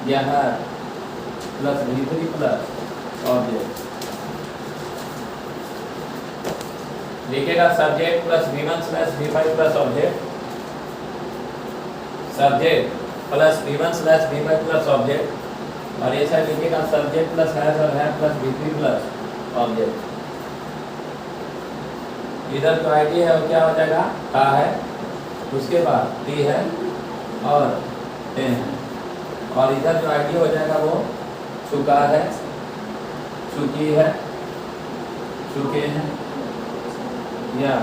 यहाँ plus V3 plus object लिखेगा subject plus V1 slash V5 plus object, subject plus V1 slash V5 plus object, और ये side लिखेगा subject plus has और has plus V3 plus object. इधर जो ID है वो क्या हो जाएगा, का है, उसके बाद टी है और टे है, और इधर जो आईडी हो जाएगा वो चुका है, चुकी है, चुके हैं या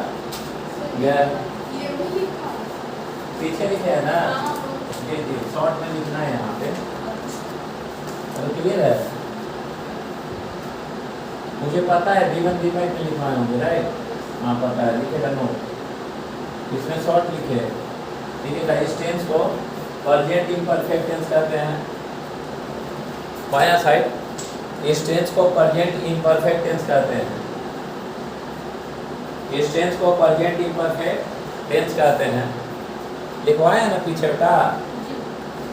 गया, पीछे लिखे है ना, जी शॉर्ट में लिखना है यहाँ पे, तो क्लियर है। मुझे पता है V1 V5 में लिखवाए होंगे राइट, हाँ पता है, लिखेगा नो, इसमें शॉर्ट लिखे, लिखेगा इस टेंस को परजेंट इम्परफेक्ट टेंस कहते हैं, बायां साइड इस टेंस को परजेंट इम्परफेक्ट टेंस कहते हैं, इस टेंस को परजेंट इम्परफेक्ट टेंस कहते हैं। लिखवाए ना पीछे का,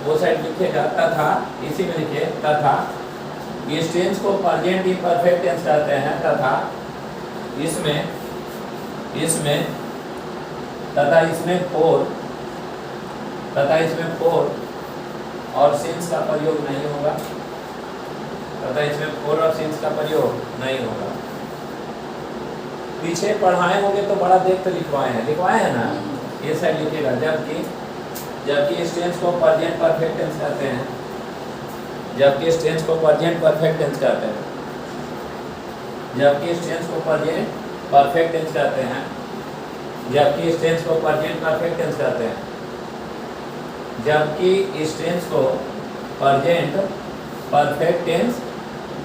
वो साइड लिखेगा तथा, इसी में लिखे तथा इस टेंस को परजेंट इम्परफेक्ट टेंस कहते हैं, तथा इसमें तथा इसमें फोर, तथा इसमें फोर और सिंस का प्रयोग नहीं होगा, तथा इसमें फोर और सिंस का प्रयोग नहीं होगा। पीछे पढ़ाए होंगे तो बड़ा देख तो लिखवाए हैं ना, ये साइड लिखेगा जबकि इस टेंस को परजेंट परफेक्ट टेंस कहते हैं, जबकि इस टेंस को परजेंट परफेक्ट टेंस कहते हैं, जबकि इस टेंस को परजेंट परफेक्ट टेंस कहते हैं, जबकि इस टेंस को परजेंट परफेक्ट टेंस कहते हैं, जबकि इस टेंस को परजेंट परफेक्ट टेंस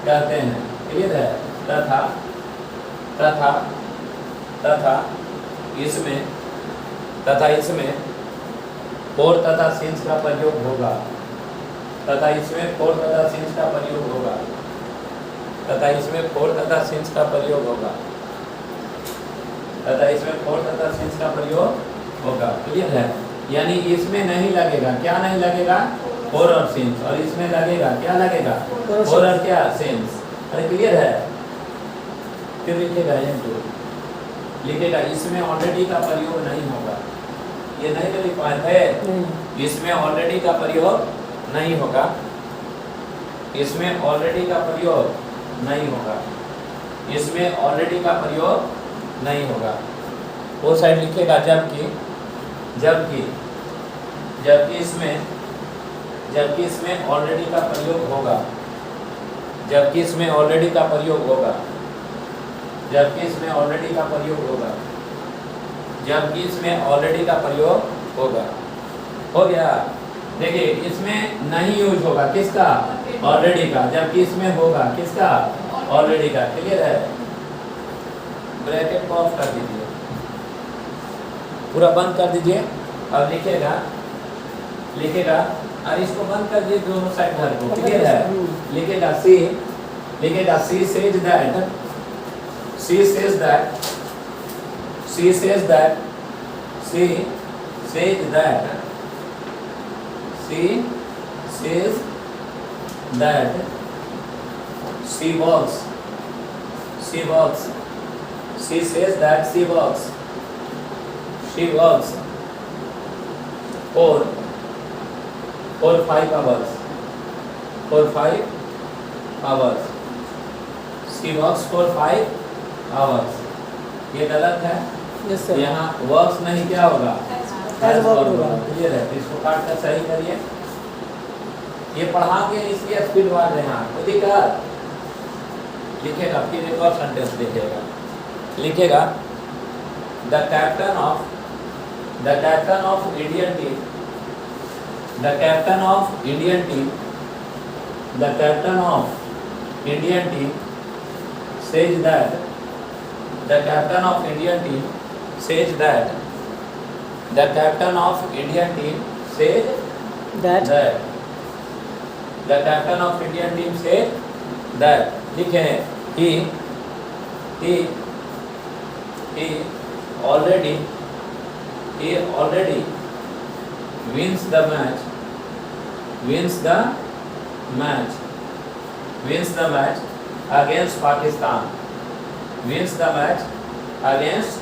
कहते हैं। क्लियर है। तथा तथा तथा इसमें फोर तथा सिंस का प्रयोग होगा, तथा इसमें फोर तथा सिंस का प्रयोग होगा, तथा इसमें फोर तथा सिंस का प्रयोग होगा, तथा इसमें फोर तथा सिंस का प्रयोग होगा। क्लियर है। यानी इसमें नहीं लगेगा, क्या नहीं लगेगा, फोर और सिंस, और इसमें लगेगा, क्या लगेगा, फोर और क्या, सिंस। अरे क्लियर है। फिर लिखेगा लिखेगा इसमें ऑलरेडी का प्रयोग नहीं होगा, ये नहीं तो लिख पाए थे, इसमें ऑलरेडी का प्रयोग नहीं होगा, इसमें ऑलरेडी का प्रयोग नहीं होगा, इसमें ऑलरेडी का प्रयोग नहीं होगा। वो साइड लिखेगा जबकि इसमें ऑलरेडी का प्रयोग होगा, जबकि इसमें ऑलरेडी का प्रयोग होगा, जबकि इसमें ऑलरेडी का प्रयोग होगा, जबकि इसमें ऑलरेडी का प्रयोग होगा। हो गया। देखिए इसमें नहीं यूज होगा किसका, ऑलरेडी का, जबकि इसमें होगा किसका, ऑलरेडी का। क्लियर है। ब्रैकेट को ऑफ कर दीजिए, पूरा बंद कर दीजिए। अब लिखेगा और इसको बंद कर दीजिए दोनों साइड घर को। क्लियर है। लिखेगा she says that, she says that, she says that, she says that, she says that, she works, she works, she says that she works for 5 hours, for 5 hours, she works for 5 hours। ये गलत है। yes, यहाँ works नहीं, क्या होगा, has work होगा। Clear है। इसको काट कर सही करिए। ये पढ़ाओगे इसलिए स्पीड बढ़ रहे हैं, कोई दिक्कत। लिखेगा फिर एक और सेंटेंस लिखेगा the captain of Indian team, the captain of Indian team, the captain of Indian team says that, the captain of Indian team says that, the captain of Indian team says that, the captain of Indian team says that. लिखे he already wins the match, wins the match against Pakistan, wins the match against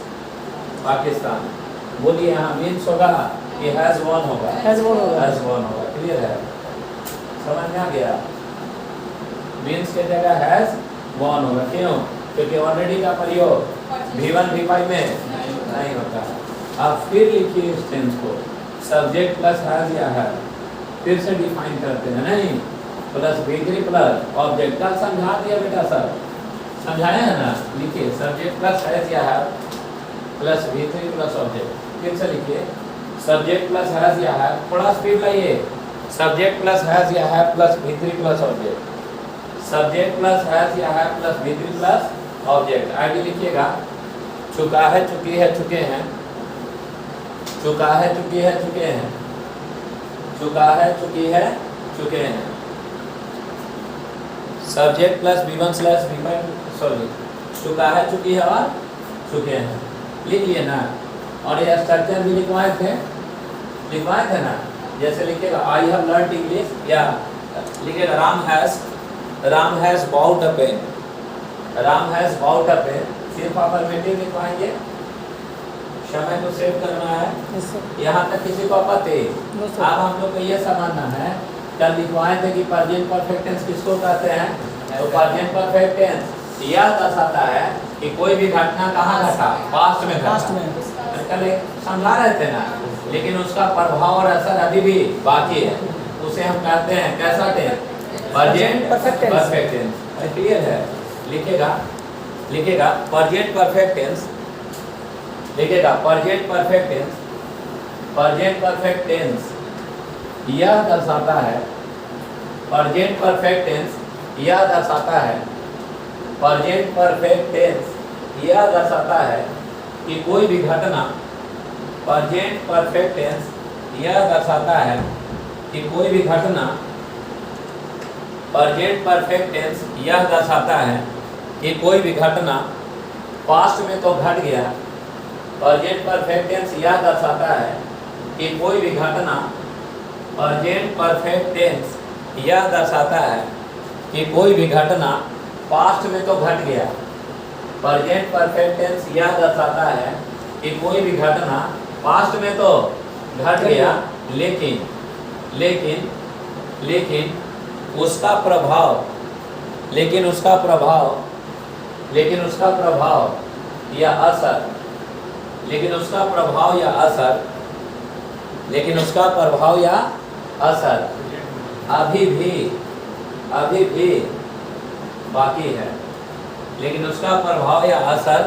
Pakistan. बोलिए यहाँ wins होगा कि has won होगा? has won होगा। has won होगा। Clear है? समझ में आ गया? wins के जगह has won होगा। क्यों? क्योंकि ऑलरेडी का प्रयोग V1 V5 में नहीं होता। अब फिर लिखिए इस टेंस को, सब्जेक्ट प्लस हैज या है, फिर से डिफाइन करते हैं नहीं, प्लस V3 प्लस ऑब्जेक्ट। कल समझा दिया बेटा सर, समझाया है ना? लिखिए सब्जेक्ट प्लस हैज या है प्लस V3 प्लस ऑब्जेक्ट। फिर से लिखिए सब्जेक्ट प्लस हैज या है, थोड़ा स्पीड लाइए, सब्जेक्ट प्लस हैज या है plus V3 plus object, subject plus has या है प्लस V3 प्लस ऑब्जेक्ट। आगे लिखिएगा चुका है, चुकी है, चुके हैं, चुका है, चुकी है, चुके हैं, चुका है, चुकी है, चुके हैं। Subject plus V1 slash V5 sorry, चुका है, चुकी है और चुके हैं। लिख लिए ना? और ये स्ट्रक्चर भी लिखवाए थे ना? जैसे लिखिएगा आई हैव लर्नड इंग्लिश, या लिखिएगा Ram has bought a pen, Ram has bought a pen. सिर्फ अफर्मेटिव लिखवाएंगे, समय को सेव करना है। यहाँ तक किसी को आपत्ति? अब हम लोग को ये समझना है, कल लिखवाए थे कि प्रेजेंट परफेक्ट टेंस किसको कहते हैं? तो प्रेजेंट परफेक्ट टेंस यह दर्शाता है कि कोई भी घटना कहाँ घटा? पास्ट में घटा। कल समझा रहे थे ना, लेकिन उसका प्रभाव और असर अभी भी बाकी है, उसे हम कहते हैं कैसा tense? Present perfect tense. Clear है? लिखेगा प्रेजेंट परफेक्ट टेंस, लिखेगा present perfect tense, present perfect tense यह दर्शाता है, प्रेजेंट परफेक्ट टेंस यह दर्शाता है, प्रेजेंट परफेक्ट टेंस यह दर्शाता है कि कोई भी घटना, प्रेजेंट परफेक्ट टेंस यह दर्शाता है कि कोई भी घटना, प्रेजेंट परफेक्ट टेंस यह दर्शाता है कि कोई भी घटना पास्ट में तो घट गया, प्रेजेंट परफेक्ट टेंस यह दर्शाता है कि कोई भी घटना, प्रेजेंट परफेक्ट टेंस यह दर्शाता है कि कोई भी घटना पास्ट में तो घट गया, प्रेजेंट परफेक्ट टेंस यह दर्शाता है कि कोई भी घटना पास्ट में तो घट गया, लेकिन उसका प्रभाव या असर, अभी भी बाकी है, लेकिन उसका प्रभाव या असर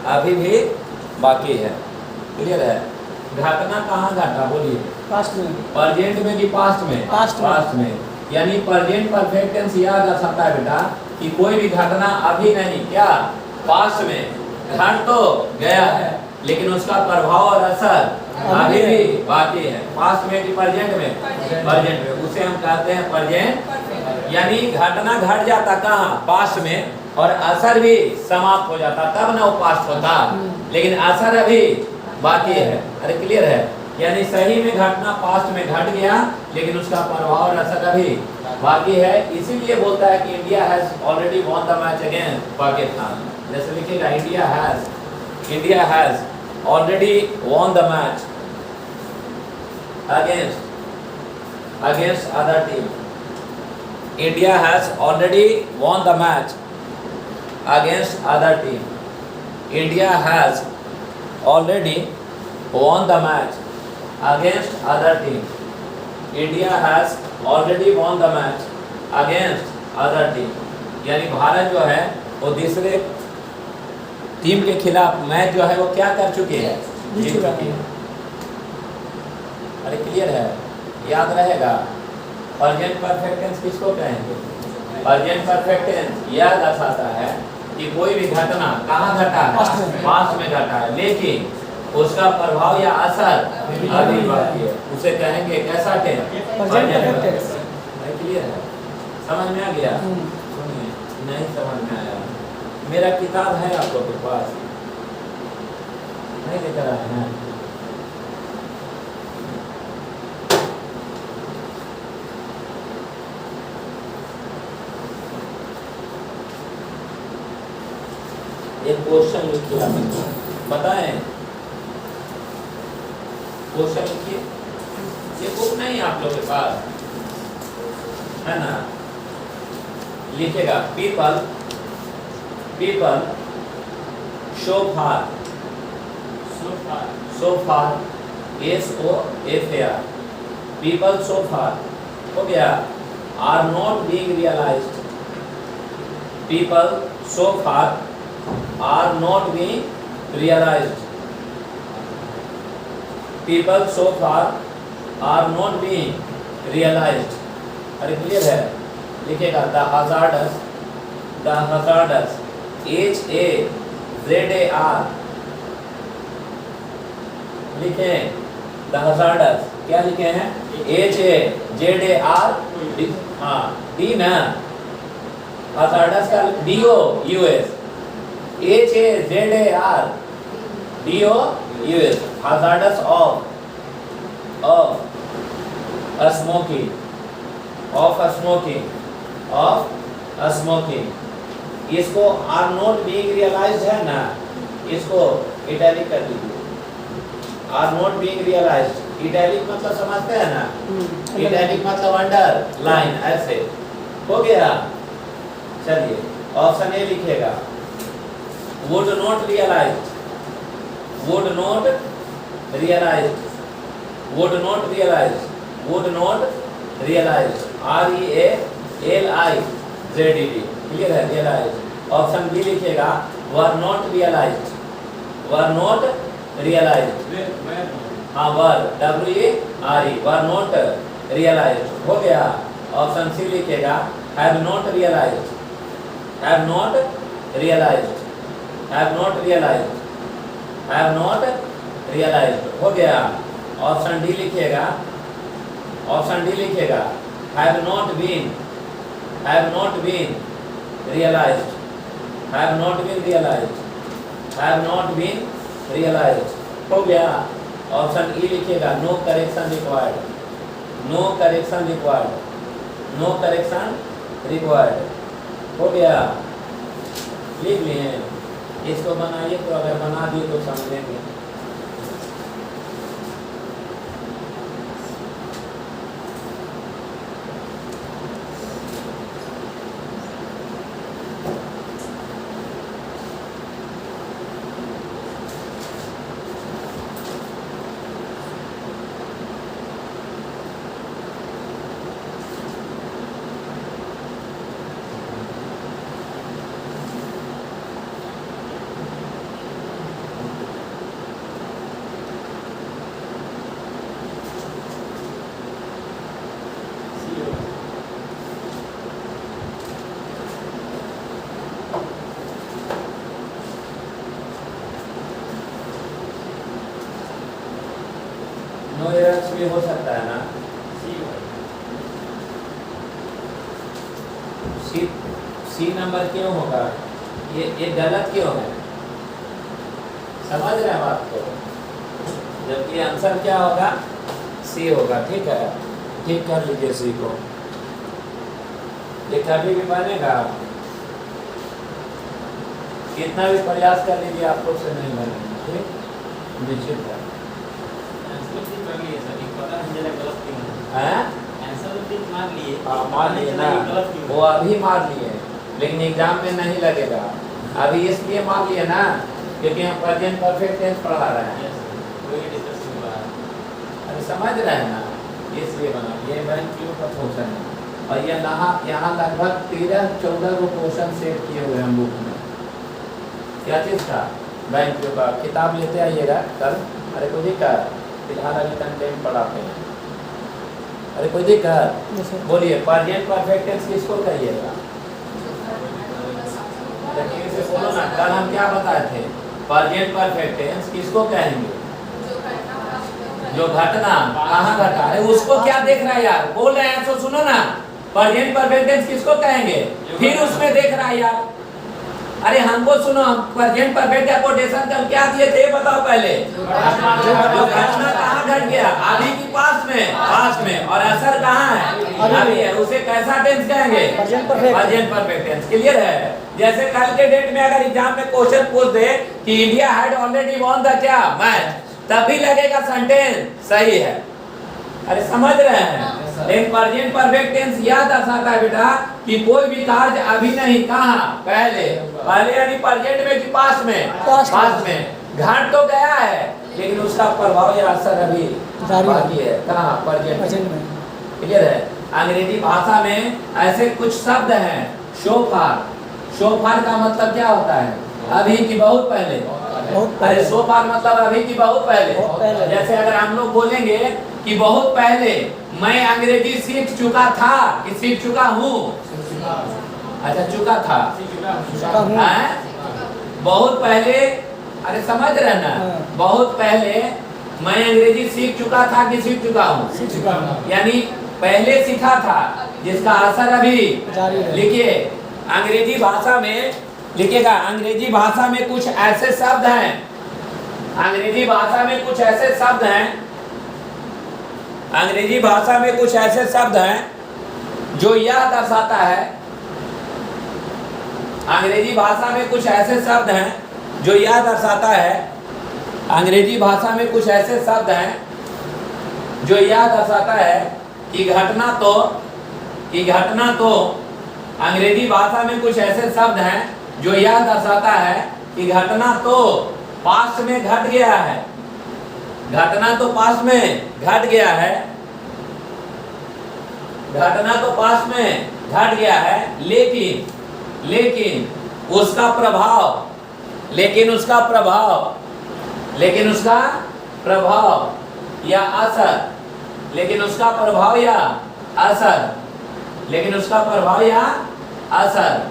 अभी भी बाकी है। क्लियर है? घटना कहाँ घटा? बोलिए। पास्ट में। प्रेजेंट में कि पास्ट में? पास्ट में। यानी प्रेजेंट परफेक्ट टेंस यह दर्शाता है बेटा कि कोई भी घटना अभी नहीं, क्या पास्ट में घट तो गया है, लेकिन उसका प्रभाव और असर अभी भी बाकी है। पास्ट में कि प्रेजेंट में? प्रेजेंट में। उसे हम कहते हैं प्रेजेंट। यानी घटना घट जाता कहाँ? पास्ट में, और असर भी समाप्त हो जाता, तब ना वो पास्ट होता, लेकिन असर अभी बाकी है। अरे क्लियर है? यानी सही में घटना पास्ट में घट गया, लेकिन उसका प्रभाव और असर अभी बाकी है। इसीलिए बोलता है कि India has already won the match against Pakistan. जैसे लिखिएगा India has already won the match against other team. India has already won the match against other team. India has already won the match against other team. India has already won the match against other team. यानी भारत जो है वो दूसरे team के खिलाफ match जो है वो क्या कर चुकी है? जीत चुकी है। अरे क्लियर है? याद रहेगा। प्रेजेंट परफेक्ट टेंस किसको कहेंगे? प्रेजेंट परफेक्ट टेंस यह दर्शाता है कि कोई भी घटना कहाँ घटा है? पास्ट में घटा है, लेकिन उसका प्रभाव या असर अभी बाकी है। उसे कहेंगे कैसा टेंस? क्लियर है? समझ में आ गया? सुनिए, नहीं समझ में आया, मेरा किताब है आप लोग के पास? नहीं लेकर आए हैं? एक क्वेश्चन लिखिए आप, बताएं क्वेश्चन लिखिए। ये बुक नहीं आप लोगों के पास है ना? लिखेगा people people so far SOFAR people so far हो गया are not being realized, people so far are not being realized, people so far are not being realized। अरे क्लियर है? लिखेगा the hazardous HAZAR लिखे the hazardous, क्या लिखे हैं? HAZAR हाँ डी ना, hazardous का DOUS HAZAR DOUS hazardous of smoking। इसको आर नॉट बीइंग रियलाइज्ड है ना, इसको इटैलिक कर दीजिए। Are not being realized, italic मतलब समझते हैं ना? इटैलिक मतलब अंडर लाइन, ऐसे हो गया। चलिए ऑप्शन ए लिखिएगा would not realized REALIZED clear है? रियलाइज्ड। ऑप्शन बी लिखिएगा वर नॉट रियलाइज्ड हाँ were WARE were not realized हो गया। ऑप्शन सी लिखिएगा हैव नॉट रियलाइज्ड हो गया। ऑप्शन डी लिखिएगा हैव नॉट बीन realized हो गया। ऑप्शन ई लिखिएगा नो करेक्शन रिक्वायर्ड हो गया। लिख लिए? इसको बनाइए, तो अगर बना दिए तो समझेंगे। नो एरर्स भी हो सकता है ना? सी नंबर क्यों होगा? ये गलत क्यों है? समझ रहे हैं बात को? जबकि आंसर क्या होगा? सी होगा। ठीक है, ठीक कर लीजिए सी को। ये कभी भी बनेगा, कितना भी प्रयास कर लीजिए आपको से नहीं बनेगा। ठीक, निश्चित है। मार लिए ना, वो अभी मार लिए, लेकिन एग्जाम में नहीं लगेगा। अभी इसलिए मार लिए ना क्योंकि हम प्रेजेंट परफेक्ट टेंस पढ़ा रहे हैं। अरे समझ रहे हैं ना, इसलिए बना। ये बैंक क्यों का क्वेश्चन है, और ये यहाँ लगभग 13-14 को क्वेश्चन सेट किए हुए हैं बुक में। क्या चीज़ था? बैंक का किताब लेते आइएगा कल। अरे कोई दिक्कत? फिलहाल अभी कंटेंट पढ़ाते हैं। अरे कोई दिक्कत? बोलिए प्रेजेंट परफेक्ट टेंस किसको कहिएगा? से बोलो ना, कल हम क्या बताए थे? प्रेजेंट परफेक्ट टेंस किसको कहेंगे? जो घटना कहाँ घटा है उसको क्या देख रहा है यार? बोल रहे हैं तो सुनो ना। प्रेजेंट परफेक्ट टेंस किसको कहेंगे? फिर उसमें देख रहा है यार। अरे हमको सुनो, हम प्रेजेंट परफेक्ट का कोटेशन कल क्या दिए थे बताओ पहले। जो घटना कहाँ घट गया, अभी की पास्ट में, और असर कहाँ है, अभी है, उसे कैसा टेंस कहेंगे, प्रेजेंट परफेक्ट टेंस। क्लियर है। जैसे कल के डेट में अगर एग्जाम में क्वेश्चन पूछ दे कि India had already won the क्या मैच, तभी लगेगा सेंटेंस सही है। अरे समझ रहे हैं। लेकिन प्रेजेंट परफेक्ट टेंस यह दर्शाता है बेटा कि कोई भी कार्य अभी नहीं, कहाँ, पहले यानी प्रेजेंट में कि पास्ट में घट तो गया है, लेकिन उसका प्रभाव या असर अभी बाकी है, कहाँ, प्रेजेंट में। क्लियर है। अंग्रेजी भाषा में ऐसे कुछ शब्द हैं, शोफार का मतलब क्या होता है, अभी की बहुत पहले। अरे शोफार मतलब अभी की बहुत पहले। जैसे अगर हम लोग बोलेंगे कि बहुत पहले मैं अंग्रेजी सीख चुका था, कि सीख चुका हूँ, अच्छा चुका था, बहुत पहले, अरे समझ रहे ना, बहुत पहले मैं अंग्रेजी सीख चुका था कि सीख चुका हूँ, यानी पहले सीखा था जिसका असर अभी। लिखिए अंग्रेजी भाषा में, लिखिएगा अंग्रेजी भाषा में कुछ ऐसे शब्द हैं, अंग्रेजी भाषा में कुछ ऐसे शब्द हैं, अंग्रेजी भाषा में कुछ ऐसे शब्द हैं जो यह दर्शाता है, अंग्रेजी भाषा में कुछ ऐसे शब्द हैं जो यह दर्शाता है, अंग्रेजी भाषा में कुछ ऐसे शब्द हैं जो यह दर्शाता है कि घटना तो अंग्रेजी भाषा में कुछ ऐसे शब्द हैं जो यह दर्शाता है कि घटना तो पास्ट में घट गया है, घटना तो पास्ट में घट गया है, घटना तो पास्ट में घट गया है, लेकिन उसका प्रभाव या असर, लेकिन उसका प्रभाव या असर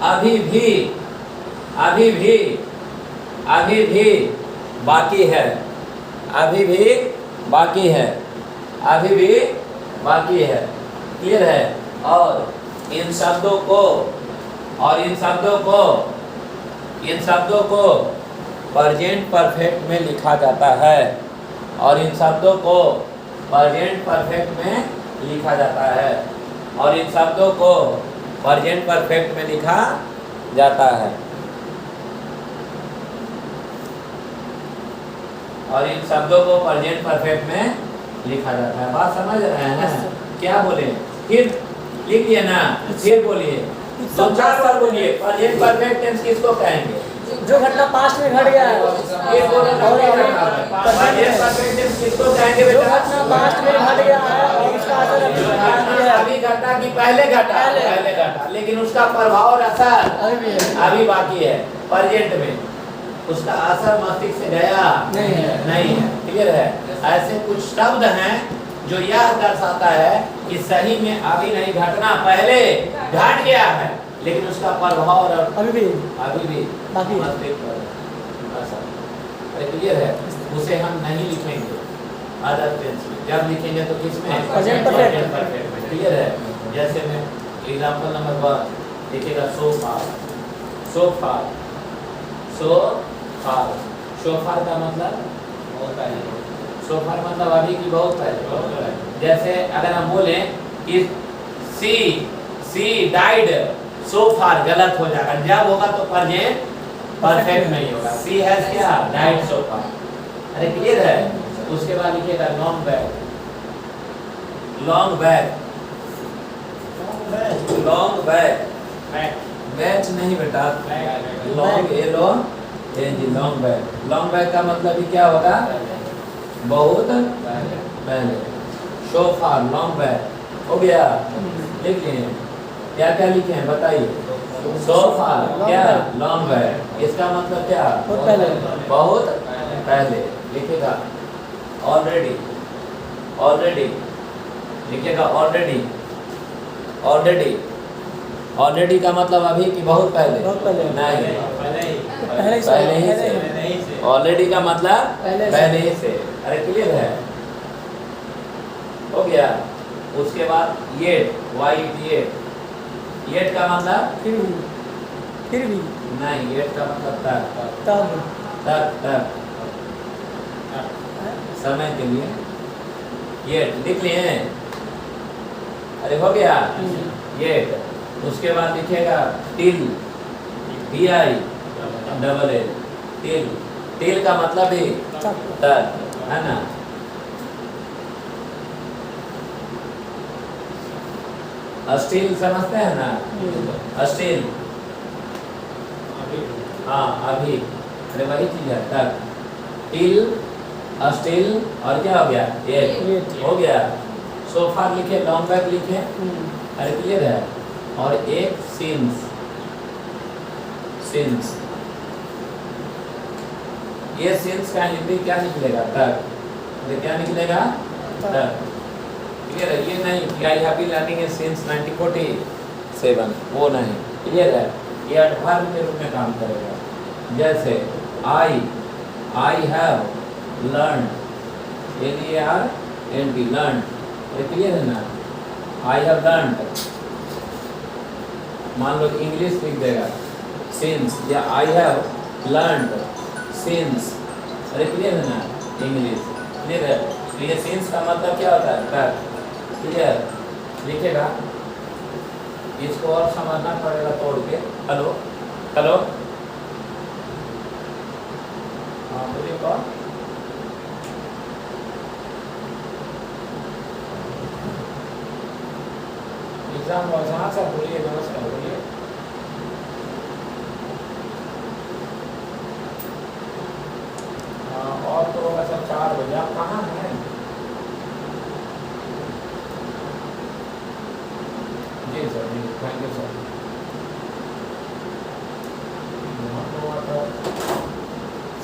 अभी भी बाकी है, अभी भी बाकी है। क्लियर है। और इन शब्दों को प्रेजेंट परफेक्ट में लिखा जाता है, और इन शब्दों को प्रेजेंट परफेक्ट में लिखा जाता है, और इन शब्दों को प्रेजेंट परफेक्ट में लिखा जाता है, और इन शब्दों को प्रेजेंट परफेक्ट में लिखा जाता है। बात समझ रहे हैं? क्या बोले, फिर लिख लिया ना, फिर बोलिए, दो चार बार बोलिए। प्रेजेंट परफेक्ट टेंस किसको कहेंगे, जो घटना पास्ट में घट गया है। ये बोलो प्रेजेंट परफेक्ट टेंस किसको कहेंगे जो बेटा, घटना पास्ट में घट गया है और उसका असर अभी बाकी है। अभी घटा कि पहले घटा, लेकिन उसका प्रभाव और असर अभी बाकी है। प्रेजेंट में उसका असर मस्तिष्क से गया नहीं है। क्लियर है। ऐसे कुछ शब्द हैं जो यह दर्शाता है कि सही में अभी नहीं, घटना पहले घट गया है, लेकिन उसका प्रभाव और अभी भी बाकी मस्तिष्क पर असर। क्लियर है। उसे हम नहीं लिखेंगे अदर टेंस में, जब लिखेंगे तो किसमें, प्रेजेंट परफेक्ट में। क्लियर है। जैसे में एग्जांपल नंबर 1 लिखेगा सोफार का मतलब बहुत पहले, सोफार मतलब अभी की बहुत पहले। जैसे अगर हम बोले कि सी डाइड सोफार, गलत हो जाएगा, जब होगा तो प्रेजेंट परफेक्ट नहीं होगा। सी हैज क्या, डाइड सोफार। अरे क्लियर है। उसके बाद लिखिएगा लॉन्ग बैग नहीं बेटा, लॉन्ग बैग का मतलब ही क्या होगा, बहुत पहले। सोफार, लॉन्ग बैग हो गया। लिख लिए क्या क्या लिखे हैं बताइए। सोफार क्या, लॉन्ग बैग, इसका मतलब क्या, बहुत पहले। लिखेगा ऑलरेडी लिखेगा ऑलरेडी का मतलब अभी की बहुत पहले नहीं, पहले ही से। ऑलरेडी का मतलब पहले ही से। अरे क्लियर है, हो गया। उसके बाद येट का मतलब फिर भी नहीं, येट का मतलब तक, तब तक तक समय के लिए येट लिख लिए। अरे हो गया येट। उसके बाद लिखेगा till, TI double L, till. Till का मतलब ही तक, है ना। स्टील समझते हैं ना, स्टील, हाँ अभी, अरे वही चीज है तक। टिल, स्टील और क्या हो गया, एक हो गया। सोफा लिखे, लॉन्ग बैक लिखे, अरे क्लियर है। और एक सिंस, सिंस, ये सिंस का हिंदी क्या निकलेगा, तक। अरे क्या निकलेगा, तक। क्लियर है। ये नहीं कि I have been learning since 1947, वो नहीं। क्लियर है। ये एडवर्ब के रूप में काम करेगा। जैसे I have learn, LERND, learn. ये क्लियर है ना। आई हैव लर्न, मान लो इंग्लिश लिख देगा सिंस, या आई हैव लर्न सिंस। अरे क्लियर है ना, इंग्लिश। क्लियर है। तो ये सिंस का मतलब क्या होता है, तक। क्लियर, लिखेगा। इसको और समझना पड़ेगा तोड़ के। हेलो हेलो, हाँ बोलिए कौन। एग्जाम वहाँ से बोलिए, नमस्कार बोलिए। और तो होगा सर 4 बजे। आप कहाँ हैं? जी सर, जी थैंक यू सर।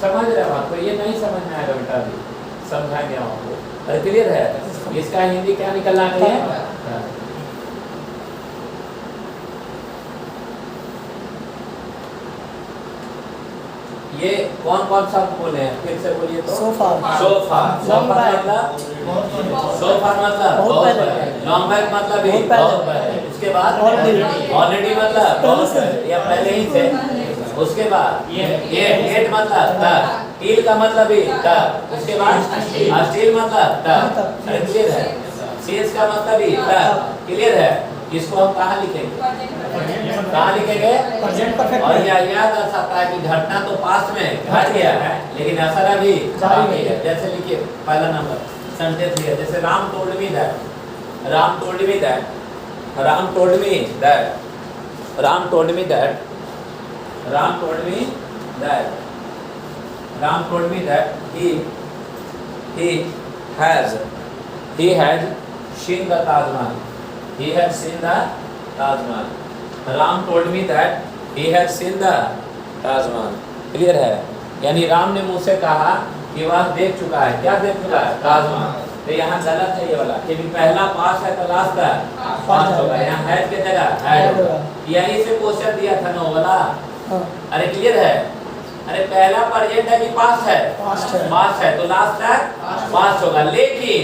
समझ रहे हो आपको, ये नहीं समझ में आएगा बेटा, अभी समझाएंगे आपको। अरे क्लियर है। इसका हिंदी क्या निकलना चाहिए, ये कौन कौन शब्द बोले हैं, फिर से बोलिए तो। सोफा, सोफा, सोफा मतलब, सोफा मतलब बहुत पहले, लॉन्ग बैक मतलब भी बहुत पहले। उसके बाद ऑलरेडी मतलब बहुत पहले या पहले ही से। उसके बाद येट मतलब तक, टील का मतलब भी तक। उसके बाद स्टील मतलब तक। क्लियर है। सीएस का मतलब भी तक। क्लियर है। इसको हम कहाँ लिखेंगे, कहाँ लिखेंगे, और यह याद रख सकता है कि घटना तो पास में घट गया है, लेकिन असर अभी जारी है। जैसे लिखिए पहला नंबर सेंटेंस लिया, जैसे Ram told me that, Ram told me that, Ram told me that, Ram told me that, Ram told me that, Ram told me that he had seen the Taj Mahal. He had seen the Taj Mahal. Ram told me that he had seen the Taj Mahal. Clear है। यानी राम ने मुझसे कहा कि वह देख चुका है। क्या देख चुका है, ताजमहल। तो यहाँ गलत है ये वाला, क्योंकि पहला पास है तो लास्ट का पास होगा। यहाँ हैड की जगह हैड होगा। यही से क्वेश्चन दिया था नो वाला। अरे क्लियर है। अरे पहला प्रेजेंट है कि पास्ट है, पास्ट है तो लास्ट तक पास्ट होगा। लेकिन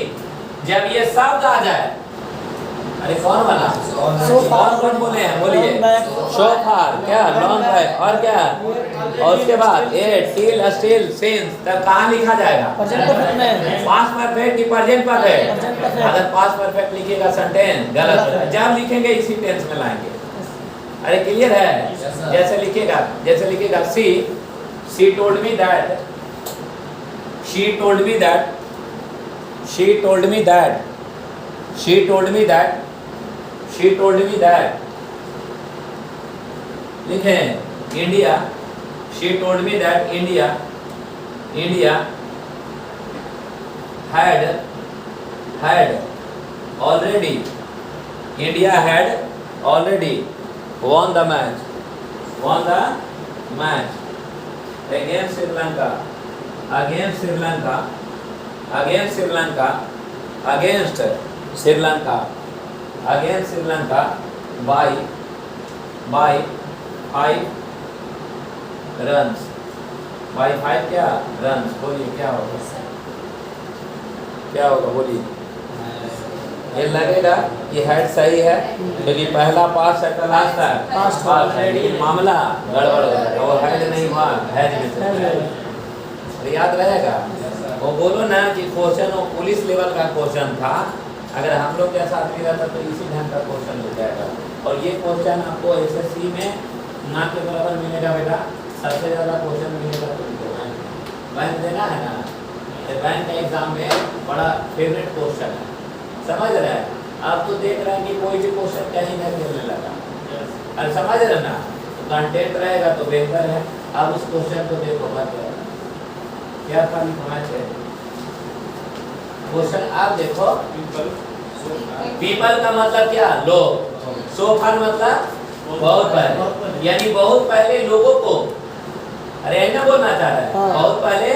जब ये शब्द आ जाए, अरे कौन वाला, कौन कौन बोले हैं बोलिए, सोफा, क्या लॉन्ग बैक, और क्या, और उसके बाद ए टील स्टील सिंस, तब कहाँ लिखा जाएगा, पास्ट परफेक्ट की प्रेजेंट परफेक्ट। अगर पास्ट परफेक्ट लिखिएगा सेंटेंस गलत होगा। जब लिखेंगे इसी टेंस में लाएंगे। अरे क्लियर है। जैसे लिखेगा she told me that, she told me that, she told me that, she told me that, she told me that. लिखें India, she told me that India, India had already, India had already won the match, won the match against Sri Lanka, against Sri Lanka, against Sri Lanka, against Sri Lanka, against Sri Lanka by 5 runs, by 5 क्या runs, बोलिए क्या होगा, क्या होगा बोलिए, ये लगेगा कि हेड सही है क्योंकि पहला पास सेकंड लास्ट है Past पास है, ready ये है। मामला गड़बड़ हो जाएगा, वो हेड नहीं हुआ हेड में से है। तो याद रहेगा। वो बोलो ना कि क्वेश्चन वो पुलिस लेवल का क्वेश्चन था, अगर हम लोग के साथ भी रहता तो इसी ढंग का क्वेश्चन हो जाएगा। और ये क्वेश्चन आपको एसएससी में ना के बराबर मिलेगा बेटा, सबसे ज़्यादा क्वेश्चन मिलेगा तुमको बैंक देना है ना, तो बैंक का एग्जाम में बड़ा फेवरेट क्वेश्चन है, समझ रहे हैं। आप तो देख रहे हैं कि कोई भी क्वेश्चन कहीं नहीं मिलने लगा, अरे समझ रहे ना, कंटेंट रहेगा तो बेहतर है। अब उस क्वेश्चन को देखो मत क्या था लिखना है क्वेश्चन, आप देखो पीपल का मतलब क्या, लोग, सोफा मतलब बहुत पहले, यानी बहुत पहले लोगों को, अरे ऐसा बोलना चाह रहा है, बहुत पहले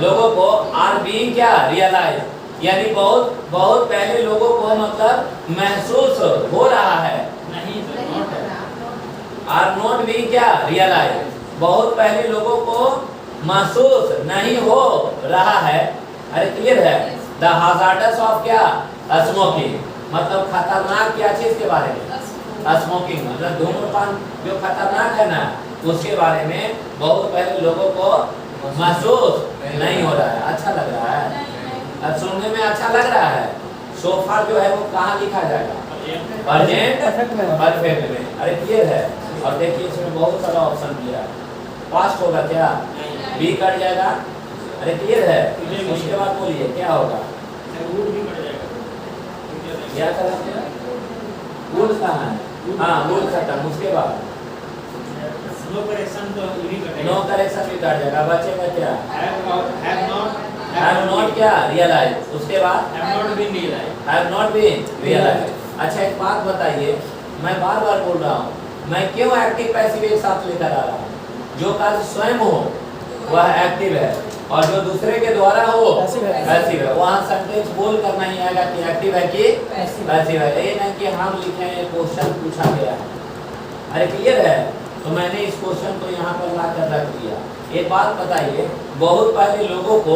लोगों को, आर बीइंग क्या रियलाइज, यानी बहुत पहले लोगों को मतलब महसूस हो रहा है, आर नॉट बीइंग क्या रियलाइज, बहुत पहले लोगों को महसूस नहीं हो रहा है। अरे क्लियर है। द हजार्डस ऑफ क्या स्मोकिंग, मतलब खतरनाक क्या चीज के बारे में, स्मोकिंग मतलब धूम्रपान जो खतरनाक है ना, उसके बारे में बहुत पहले लोगों को महसूस नहीं हो रहा है। अच्छा लग रहा है, अब सुनने में अच्छा लग रहा है। सोफा जो है वो कहाँ लिखा जाएगा, प्रेजेंट परफेक्ट में। अरे क्लियर है। और देखिए इसमें बहुत सारा ऑप्शन दिया है, पास्ट होगा क्या, बी कट जाएगा। अरे क्लियर है। उसके बाद बोलिए क्या होगा, क्या करेंगे, वुड कहाँ है, हाँ वुड खत्म, उसके बाद नो करेक्शन तो भी कटेगा, नो करेक्शन भी कट जाएगा, बचेगा क्या, हैव नॉट क्या रियलाइज, उसके बाद have not been realize, have not been realize. अच्छा एक बात बताइए, मैं बार बार बोल रहा हूँ, मैं क्यों एक्टिव पैसिव एक साथ लेकर आ रहा हूँ। जो कार्य स्वयं हो वह एक्टिव है और जो दूसरे के द्वारा हो पैसिव है। वहाँ सेंटेंस बोल कर नहीं आएगा कि एक्टिव है कि पैसिव है, ये नहीं कि हम लिखे क्वेश्चन पूछा गया है। अरे क्लियर है। तो मैंने इस क्वेश्चन को यहाँ पर ला कर रख दिया। एक बात बताइए, बहुत पहले लोगों को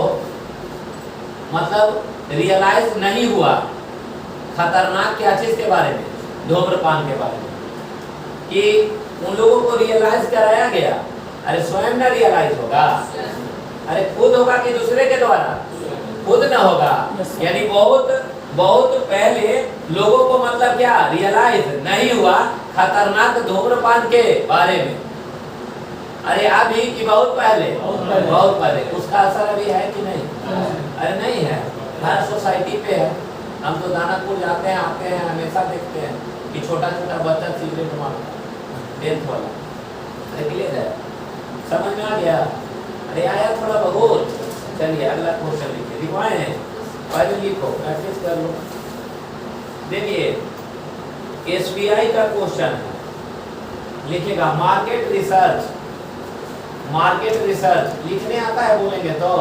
मतलब रियलाइज नहीं हुआ खतरनाक क्या चीज के बारे में, धूम्रपान के बारे में, कि उन लोगों को रियलाइज कराया गया। अरे स्वयं न रियलाइज होगा, अरे खुद होगा कि दूसरे के द्वारा, खुद न होगा। यानी बहुत पहले लोगों को मतलब क्या रियलाइज नहीं हुआ खतरनाक धूम्रपान के बारे में। अरे अभी कि बहुत पहले उसका असर अभी है कि नहीं, अरे नहीं है। हर सोसाइटी पे है। हम तो दानापुर जाते हैं आते हैं, हमेशा देखते हैं कि छोटा छोटा बच्चा सिगरेट मारता है, 10th वाला। अरे क्लियर है, समझ में आ गया। अरे आया थोड़ा बहुत। चलिए अगला क्वेश्चन लिखिए, लिखवाए हैं पहले लिखो, प्रैक्टिस कर लो। देखिए एसबीआई का क्वेश्चन है, लिखेगा मार्केट रिसर्च लिखने आता है बोलेंगे तो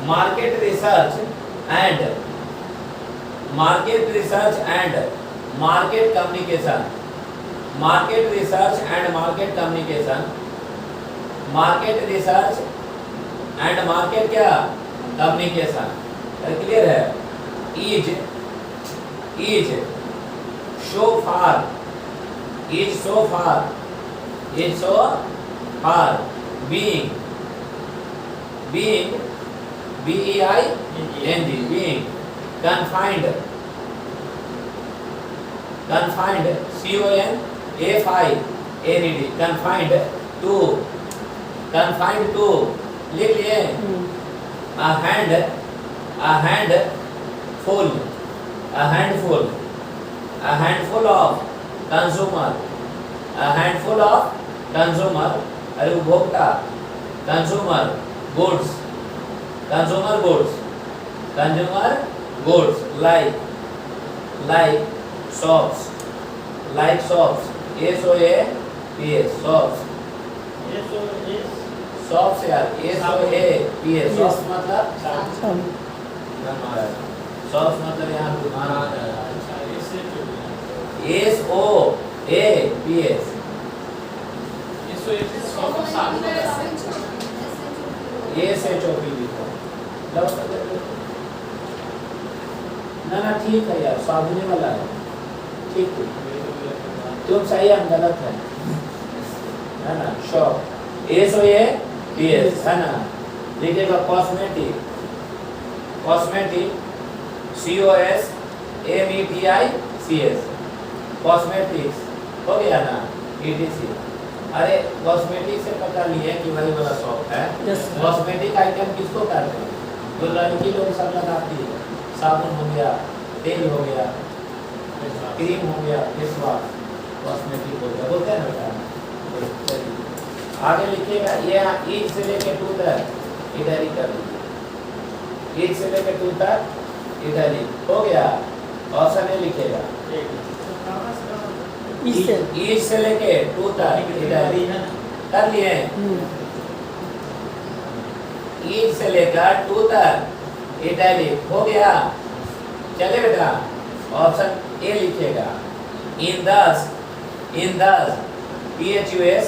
market research and market communication, market research and market क्या कम्युनिकेशन। क्लियर है। Is so far being being confined confined to लिख लिए a handful of consumer अरे उपभोक्ता consumer goods like shops shops यार shops मतलब shops मतलब यहाँ दुकान आता है। SHOP लिखो। ना ना ठीक है यार, साधने वाला है, ठीक है, तुम सही हम गलत है ना। शॉप SOAPS है ना, लिखिएगा कॉस्मेटिक, कॉस्मेटिक COSMETICS, कॉस्मेटिक्स हो गया ना, ETC। अरे कॉस्मेटिक से पता लिए कि वही वाला शॉप है। Yes, sir. कॉस्मेटिक आइटम किसको कहते हैं? जो लड़की लोग सब लगाती है, साबुन हो गया, तेल हो गया, क्रीम हो गया, फेस वॉश, कॉस्मेटिक हो गया, बोलते हैं ना बेटा। चलिए आगे लिखिएगा, ये ईच से लेके 2 तक इधर ही कर दीजिए, ईच से लेके 2 तक इधर ही हो गया। ऑप्शन ए लिखिएगा, इससे ईच से लेके 2 तक इधर ही कर लिए। ईच से लेकर 2 तक इटैलिक हो गया। चले बेटा, ऑप्शन ए लिखिएगा, इन दस PHUS,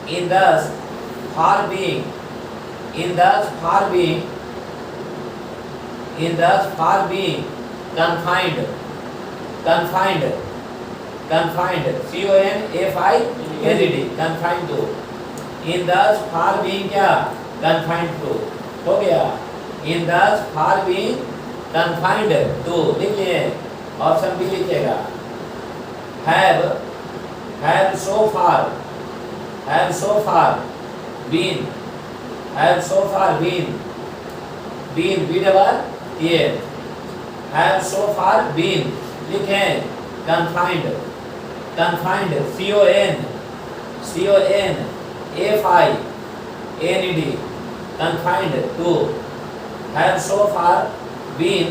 in thus far being, in thus far being, in thus far being confined, confined, confined, CONFINED, confined to, in thus far being क्या, confined to हो गया। in thus far being confined to लिख लिए। Option B लिखिएगा, have so far, have so far been, have so far been, been B double E N, have so far been लिखें, confined, confined CONFINED, confined to, have so far been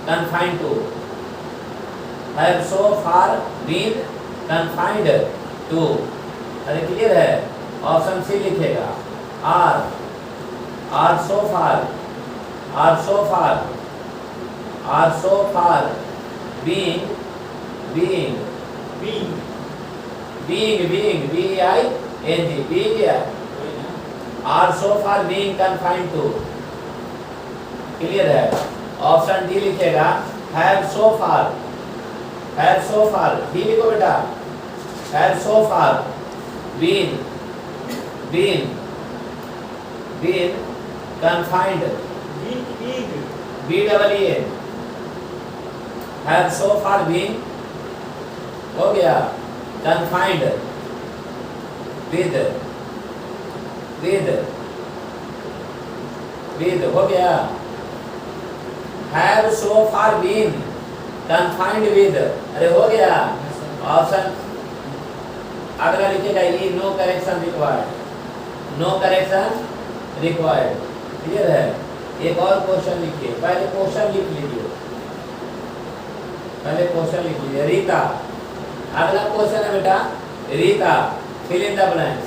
confined to, have so far been confined to। अरे clear है? Option C लिखेगा, are so far, are so far, are so far being, being, being, being, being, BEING, being क्या? Are so far being confined to. Clear है? Option D लिखेगा, have so far, have so far, D लिखो बेटा, have so far been confined, B double E N, have so far been हो गया, confined with हो गया, have so far been confined with, अरे हो गया। ऑप्शन अगला लिखिएगा, ये no correction required, no correction required. Clear है? एक और क्वेश्चन लिखिए, पहले क्वेश्चन लिख लीजिए, पहले क्वेश्चन लिख लीजिए। रीता, अगला क्वेश्चन है बेटा, Rita fill in the blanks,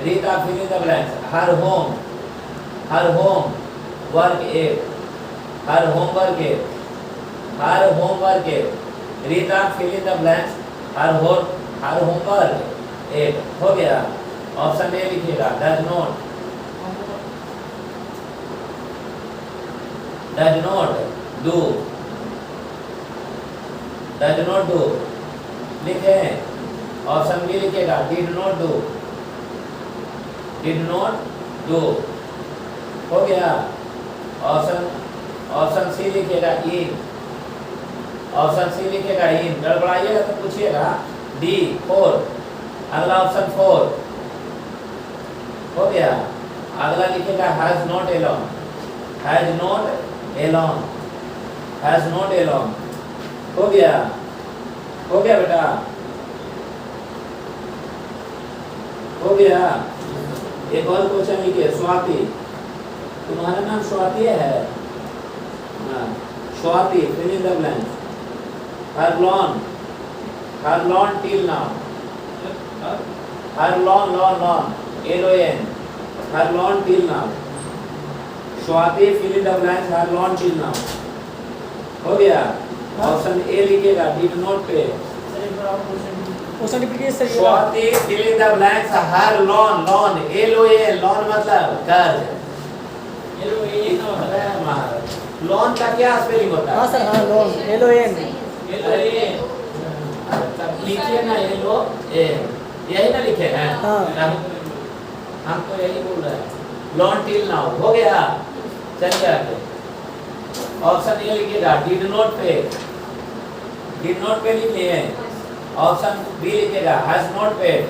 Rita fill in the blanks. Her homework एक, हर होमवर्क एक, हर होमवर्क एक। Rita fill in the blanks, her homework एक हो गया। ऑप्शन ए लिखिएगा, does not do, does not do लिखे। ऑप्शन बी लिखिएगा, did not do हो गया। ऑप्शन सी लिखिएगा, इन, ऑप्शन सी लिखिएगा, इन। गड़बड़ाइएगा तो पूछिएगा। डी 4, अगला ऑप्शन 4 हो गया। अगला लिखिएगा, has not alone, has not alone, has not alone हो गया, हो गया बेटा, हो गया। एक और क्वेश्चन लिखिए, स्वाति, तुम्हारा नाम स्वाति है? हाँ, Swati fill in the blanks. her lawn till now, her lawn LON, her lawn till now। Swati fill in the blanks, her lawn till now हो गया। ऑप्शन ए लिखिएगा, did not pay। Question repeat कीजिए sir. Swati fill in the blanks, her lawn, LON मतलब कर्ज। LOAN महाराज lawn का क्या spelling होता हाँ है? सर, हाँ लोन, LON। अरे तब लिखिए ना येलो ए, यही ना लिखे हैं? हाँ। हम तो यही बोल रहे हैं। लॉन टिल नाउ हो गया। चलिए आगे। ऑप्शन ए लिखिएगा डिड नॉट पे। डिड नॉट पे लिख लिए। ऑप्शन बी लिखिएगा has not paid.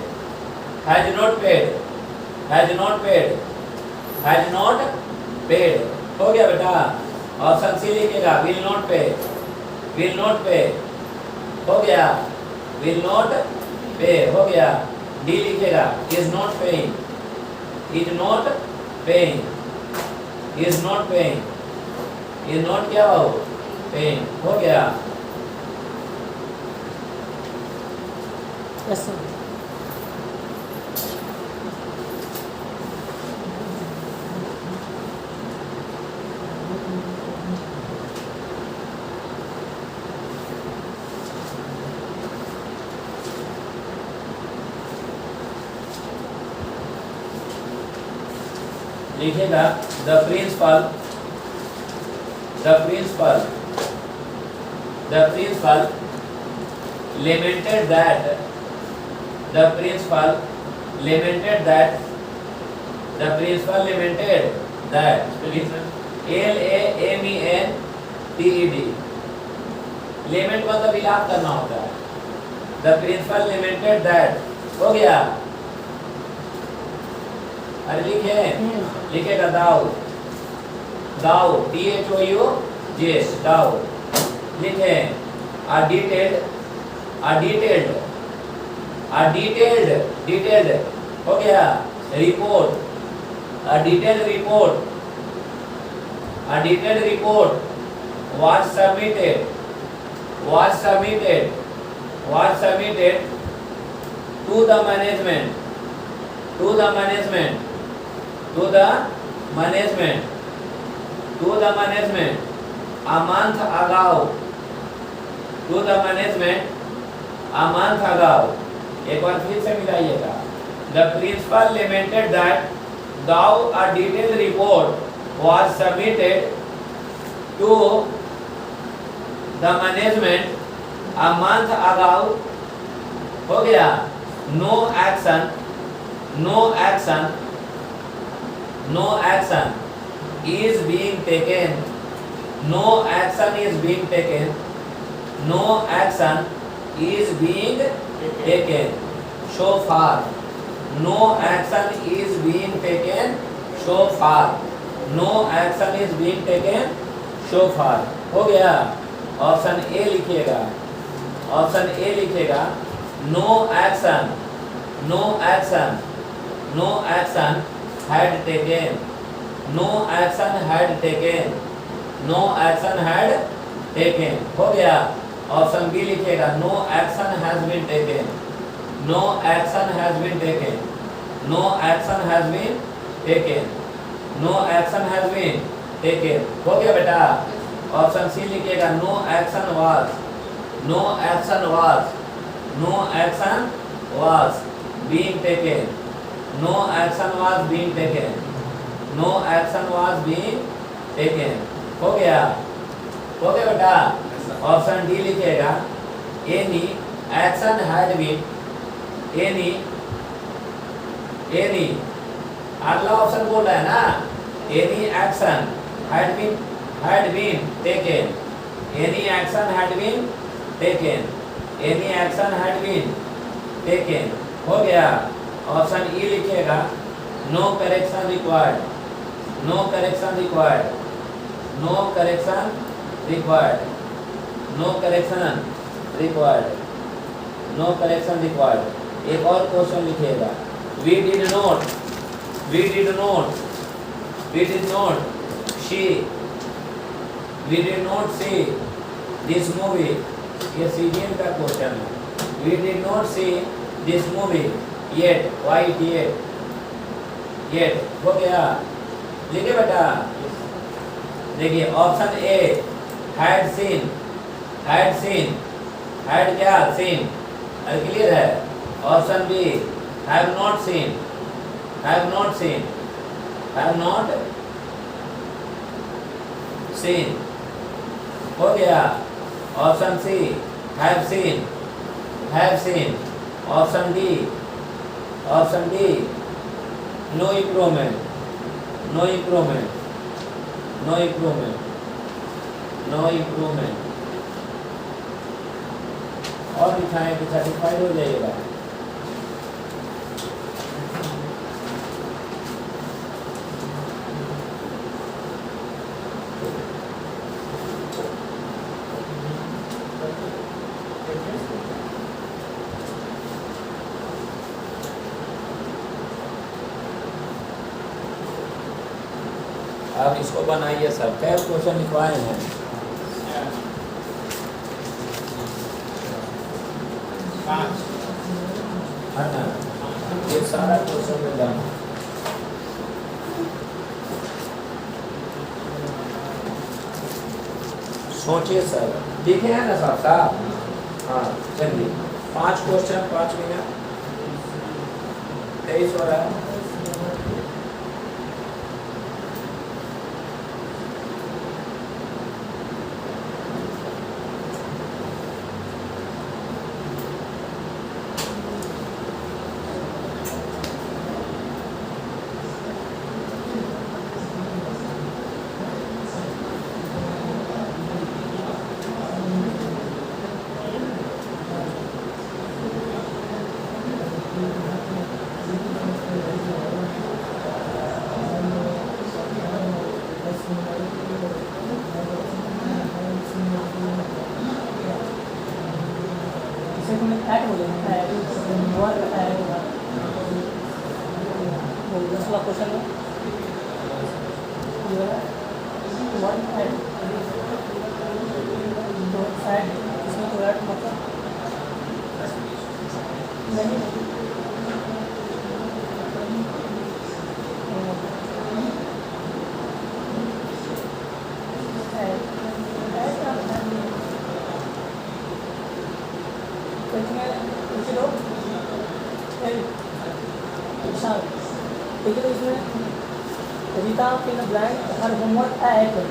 Has not paid. Has not paid. Has not paid हो गया बेटा। ऑप्शन सी लिखिएगा विल नॉट पे। विल नॉट पे हो गया। विल नॉट पे हो गया। डी लिखिएगा is not paying. Is not paying. Is not paying. Is not क्या हो? पेइंग हो गया। Yes sir. लिखिएगा the principal. The principal. The principal lamented that. The principal lamented that. The principal lamented that. LAMENTED. Lament मतलब विलाप करना होता है। The principal lamented that. हो गया। अरे लिखे लिखेगा दाऊ। दाऊ DHOU दाऊ लिखे। A detailed हो गया। Report. A detailed report was submitted to the management a month ago। एक बार फिर से मिलाइएगा। The principal lamented that though a detailed report was submitted to the management a month ago। हो गया। No action is being taken। No action is being taken so far। No action is being taken so far। No action is being taken so far हो गया। Option A लिखिएगा। Option A लिखिएगा no action had taken। No action हो गया। Option B लिखिएगा no action has been taken। No action has been taken हो गया बेटा। ऑप्शन सी लिखिएगा no action was being taken। No action was being taken हो गया बेटा। ऑप्शन डी लिखिएगा any action had been अगला ऑप्शन बोल रहा है ना। any action had been taken। any action had been taken हो गया। ऑप्शन ई लिखिएगा no correction required। No correction required। एक और क्वेश्चन लिखिएगा we did not see this movie। ये सीरियल का क्वेश्चन है। we did not see this movie yet। why yet हो गया। लिखिए बेटा। देखिए ऑप्शन ए had seen क्या seen क्लियर है। Option B have not seen seen हो गया। Option C have seen, have seen. Option D no improvement, no improvement, no improvement, no improvement. और लिखाएं तो सेटिस्फाइड हो जाइएगा। आप इसको बनाइए सर। कैसे क्वेश्चन लिखवाए हैं? है ना, ये सारा क्वेश्चन में जाना। सोचिए सर, लिखे हैं ना साहब? हाँ चलिए, 5 क्वेश्चन 5 मिनट 23 हो रहा है। लेकिन इसमें Rita fill the blank her homework add कर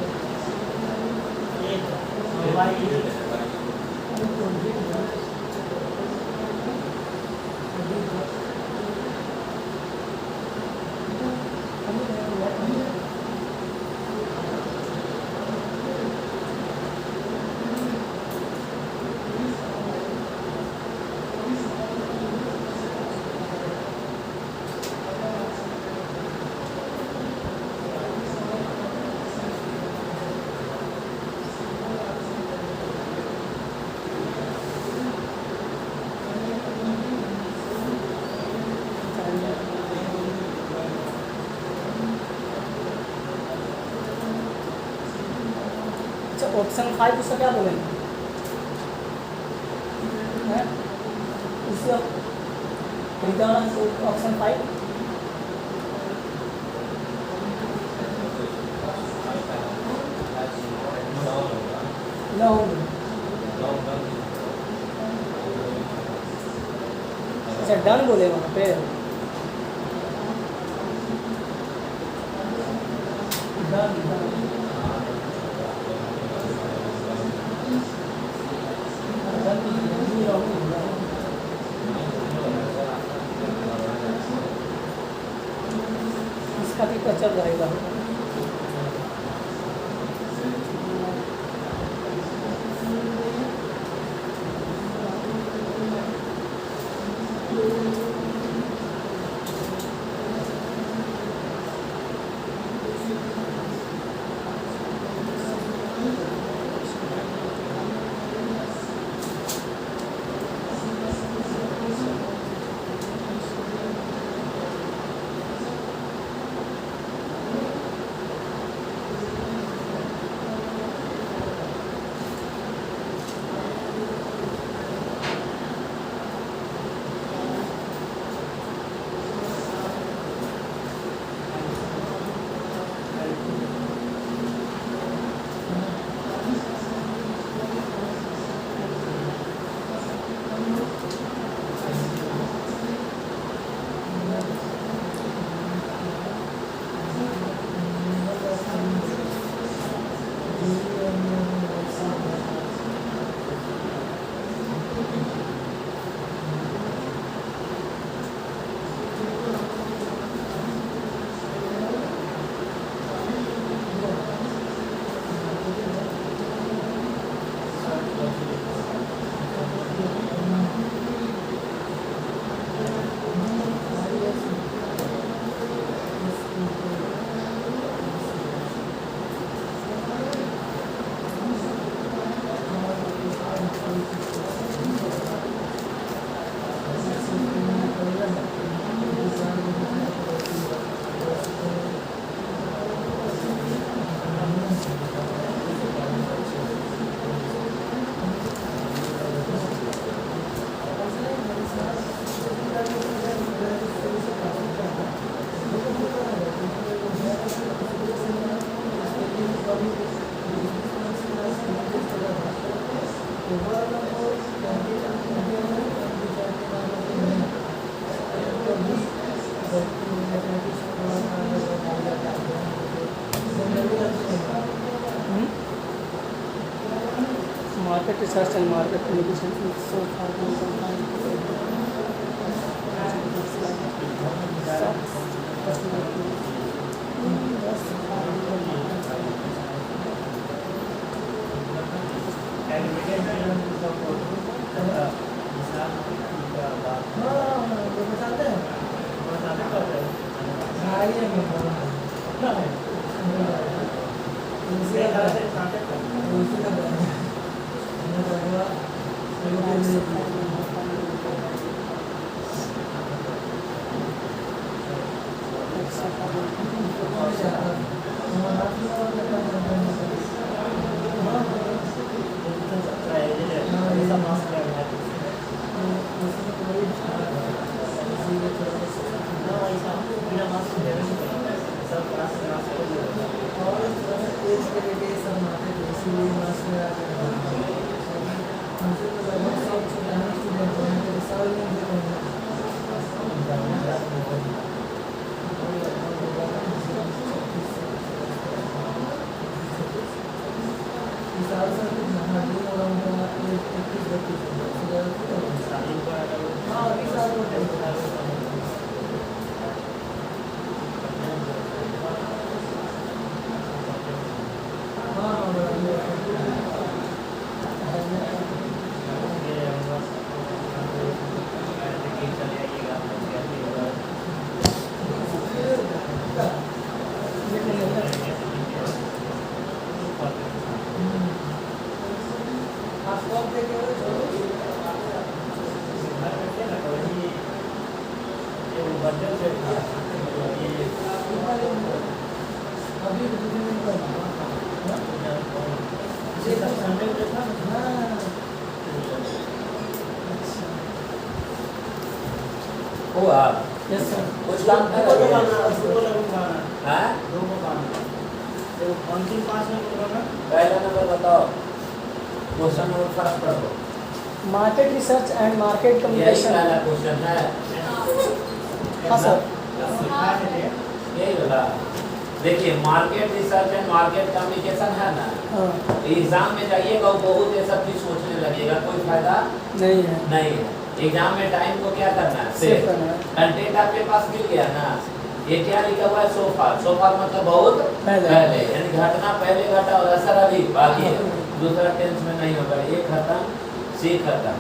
ऑप्शन 5 उसका क्या बोलेंगे? इसका ऑप्शन 5 नो। अच्छा डन बोले वहाँ पे, डन इसका भी कचर रहेगा। Market research and market communication is so far from हुआ Yes, sir. कुछ काम कर रहे हैं हाँ? पहला नंबर बताओ, क्वेश्चन नंबर फर्स्ट पढ़ो। Market research and market यही communication. पहला क्वेश्चन है। हाँ सर। यही वाला। देखिए market research and market communication है ना, हाँ, एग्जाम में जाइएगा और बहुत ये सब चीज सोचने लगेगा, कोई फायदा नहीं है। नहीं है। एग्जाम में टाइम को क्या करना है, सेव सेव करना है। कंटेंट आपके पास मिल गया ना, ये क्या लिखा हुआ है, सोफा। सोफा मतलब बहुत पहले, यानी घटना पहले घटा और असर अभी बाकी है, दूसरा टेंस में नहीं होगा। ये खत्म, सी खत्म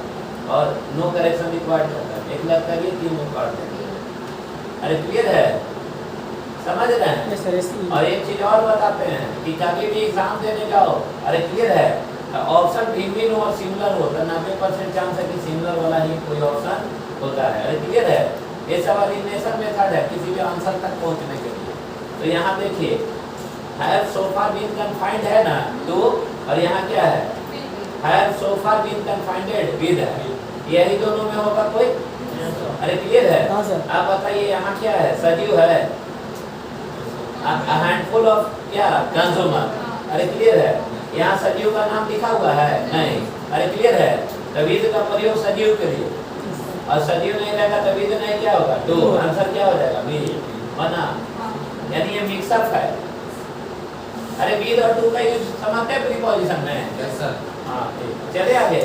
और नो करेक्शन रिक्वायर्ड खत्म। एक लाख करिए, 3 रिकॉर्ड देंगे। अरे क्लियर है, समझ रहे हैं? Yes, sir. Yes, और एक चीज और बताते हैं कि कभी भी एग्जाम देने जाओ, अरे क्लियर है, ऑप्शन भिन्न और सिमिलर होता है, 90% चांस है कि सिमिलर वाला ही कोई ऑप्शन होता है। अरे क्लियर है, ये सब एलिमिनेशन मेथड है किसी भी आंसर तक पहुंचने के लिए। तो यहाँ देखिए हैव सोफा बीन कन्फाइंड है ना, तो और यहाँ क्या है, हैव सोफा बीन कन्फाइंडेड विद है, यही दोनों में होगा कोई। अरे क्लियर है, हाँ सर। आप बताइए यहाँ क्या है, सजीव है, a handful of क्या कंज्यूमर। अरे क्लियर है, यहाँ सजीव का नाम लिखा हुआ है नहीं। अरे क्लियर है, तवीद का प्रयोग सजीव के लिए, और सजीव नहीं रहेगा तवीद नहीं, क्या होगा, टू। आंसर क्या हो जाएगा, बी बना, यानी ये मिक्सअप है। अरे विद और टू का यूज समझते हैं प्रीपोजिशन में। Yes sir. हाँ ठीक, चले आगे।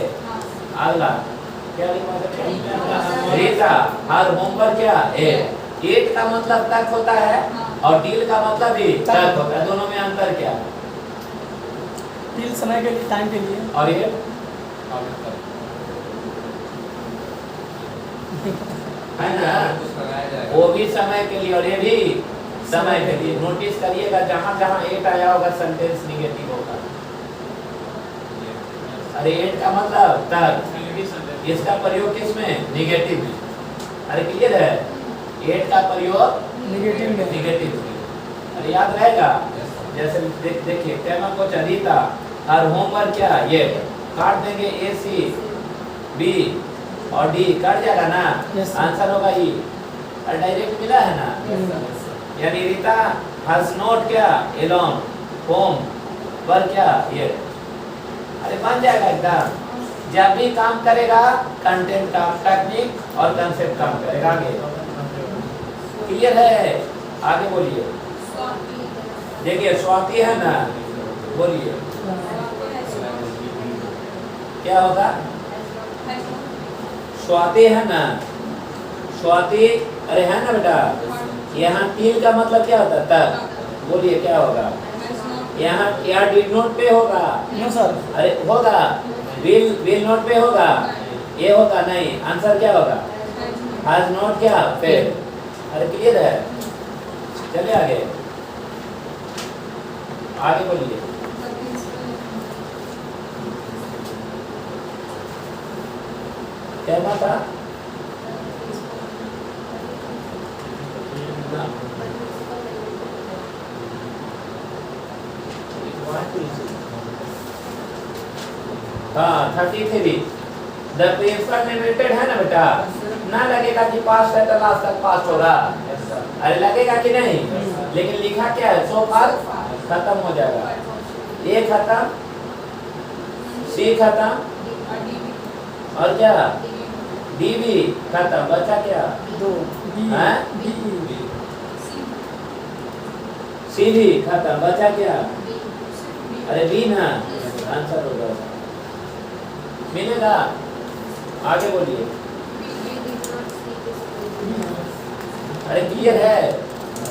अगला क्या लिखा है, रीता हर होमवर्क क्या है, एट का मतलब तक होता है और डील का मतलब भी तक होता है, दोनों में अंतर क्या है? टिल समय के लिए, टाइम के लिए। और ये है ना, कुछ लगाया जाएगा। वो भी समय के लिए और ये भी समय के लिए। नोटिस करिएगा जहाँ जहाँ एट आया होगा सेंटेंस निगेटिव होगा। अरे एट का मतलब तक, इसका प्रयोग किस में, निगेटिव में। अरे क्लियर है, एट का प्रयोग नेगेटिव में। निगेटिव में। अरे याद रहेगा, जैसे देखिए tema को चरिता और होमवर्क क्या, ये काट देंगे, ए सी बी और डी कट जाएगा ना, Yes, sir. आंसर होगा ई। और डायरेक्ट मिला है ना, यानी रीता हैज नोट क्या, एलोन होम पर क्या, ये। अरे बन जाएगा एकदम। जब भी काम करेगा कंटेंट काम, टेक्निक और कंसेप्ट काम करेगा। आगे क्लियर है, आगे बोलिए। देखिए स्वाति है ना, बोलिए क्या होगा? स्वाति है ना, स्वाति, अरे है ना बेटा, यहाँ टिल का मतलब क्या होता है? तब। बोलिए क्या होगा? यहाँ डिड नोट पे होगा। No sir. अरे होगा, विल नोट पे होगा, ये होगा नहीं, आंसर क्या होगा? हैज नॉट क्या फिर? अरे क्लियर है, चलिए आगे, आगे बोलिए। क्या बात था? हाँ 33 द प्रिंसिपल लिमिटेड है ना बेटा, ना लगेगा कि पास्ट है तो लास्ट तक पास्ट होगा, अरे लगेगा कि नहीं, लेकिन लिखा क्या है? सो फार खत्म हो जाएगा, ये खत्म, सी खत्म, और क्या? डी भी खत्म, बचा क्या? दो हैं? सी भी खत्म, बचा क्या? अरे बी ना, आंसर होगा, मिलेगा। आगे बोलिए, अरे क्लियर है?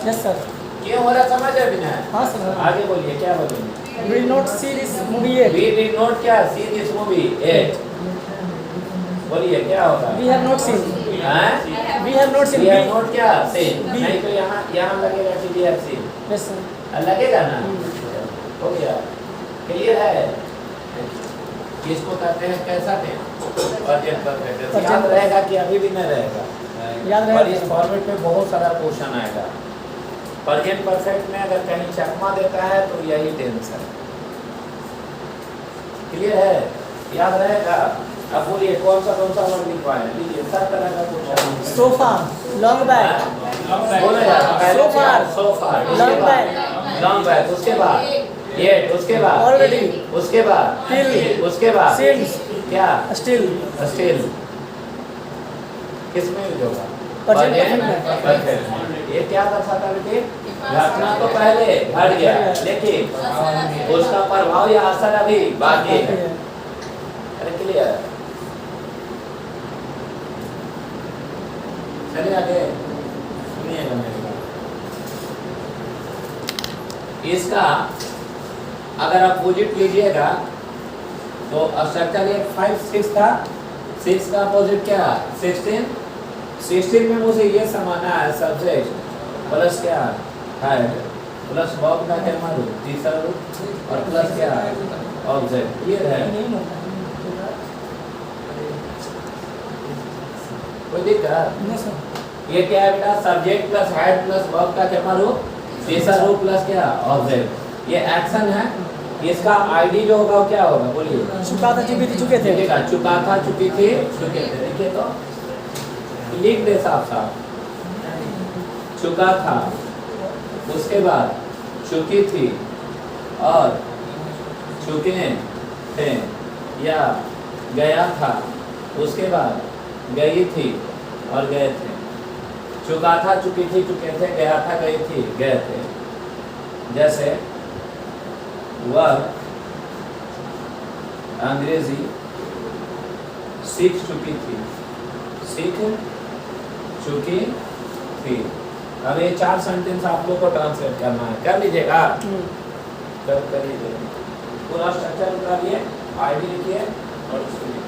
Yes sir. क्यों हो रहा समझ है बिना? हाँ सर। आगे बोलिए, क्या बोलेंगे? Will not see this movie yet. We did not क्या see this movie yet। बोलिए क्या होगा? We have not seen. हैं? We have not seen. We have not क्या seen? We- नहीं तो यहाँ लगेगा कि we have seen। Yes sir. लगेगा ना? हो गया, क्लियर है? इसको कहते हैं कैसा टेंस? Urgent perfect. याद रहेगा कि अभी भी नहीं रहेगा? याद और इस रहेगा। फॉर्मेट में बहुत सारा क्वेश्चन आएगा। प्रेजेंट परफेक्ट में अगर कहीं चकमा देता है तो यही टेंस है, क्लियर है? याद रहेगा? अब बोलिए कौन सा वर्ड लिखवाएं? लीजिए, सब तरह का क्वेश्चन। सो फार, लॉन्ग बैक, बोलो यार, पहले So far, so far, long back, long back, उसके बाद येट, उसके बाद Already, उसके बाद till, उसके बाद since, क्या? स्टिल। स्टिल किसमें यूज होगा? Present Present perfect में। perfect में। ये क्या दर्शाता है बेटे? घटना तो पहले घट गया, लेकिन उसका प्रभाव या असर अभी बाकी है। अरे क्लियर है? चलिए आगे सुनिएगा मेरी बात। इसका अगर आप अपोजिट लीजिएगा तो स्ट्रक्चर ये 5 6 था, 6 का अपोजिट क्या? 16। 16 में मुझे ये समाना है सब्जेक्ट प्लस क्या है, प्लस वर्ब का क्या मालूम, तीसरा रूप, और प्लस क्या है ऑब्जेक्ट। ये है कोई दिक्कत? ये क्या है बेटा? Subject plus head plus verb का क्या मालूम, तीसरा रूप प्लस क्या ऑब्जेक्ट। ये एक्शन है, इसका आईडी जो होगा वो क्या होगा? बोलिए। चुका था, चुकी थी, चुके थे। देखिएगा, चुका था, चुकी थी, चुके थे। देखिए तो लिख दे साफ साफ, चुका था, उसके बाद चुकी थी और चुके थे, या गया था, उसके बाद गई थी और गए थे। चुका था, चुकी थी, चुके थे, गया था, गई थी, गए थे। जैसे वह अंग्रेजी सीख चुकी थी, सीख चुकी थी। अब ये 4 सेंटेंस आप लोग को ट्रांसलेट करना है, कर लीजिएगा? कर लीजिए, पूरा स्ट्रक्चर उतारिए, आईडी लिखिए और उसको लिखिए।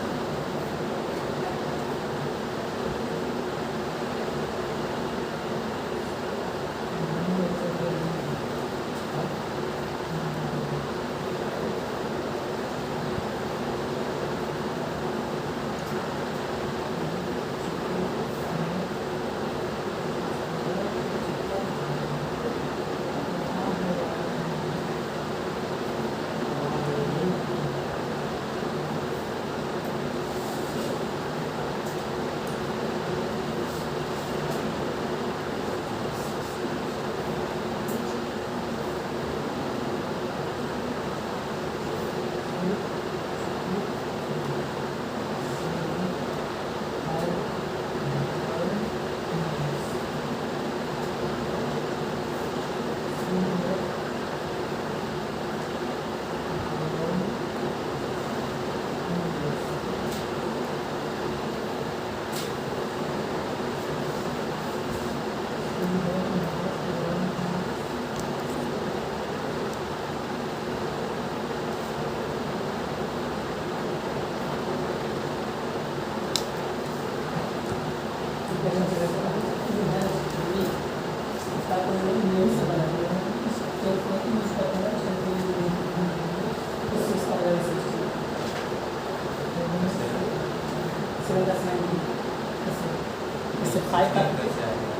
इससे 5 का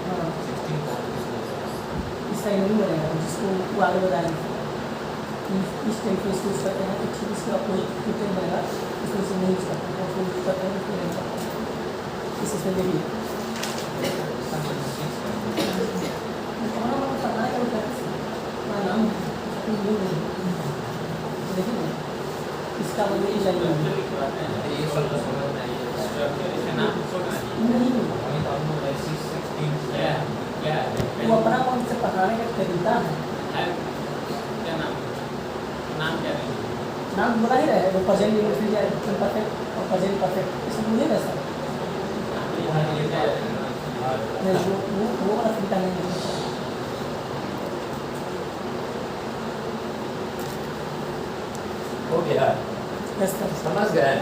हाँ इसका नहीं बनेगा जिसको वो आगे बताएंगे इस टाइप को इसको यूज़ करते हैं तो ठीक इसका कोई फीचर बनेगा इसको इसे नहीं यूज़ करते हैं उसको यूज़ करते हैं उसको नहीं करते हैं इस इसमें देखिए नाम देखिए ना इसका मतलब ये चाहिए ये सब तो समझ में आई है स्ट्रक्चर इसका नाम छोड़ना नहीं क्या क्या वो अपना कौन से पढ़ाने का तरीका है है क्या नाम नाम क्या है नाम बोला ही रहे वो प्रेजेंट परफेक्ट और प्रेजेंट परफेक्ट इसमें मुझे कैसा नहीं वो वाला तरीका नहीं है हो गया यस सर समझ गए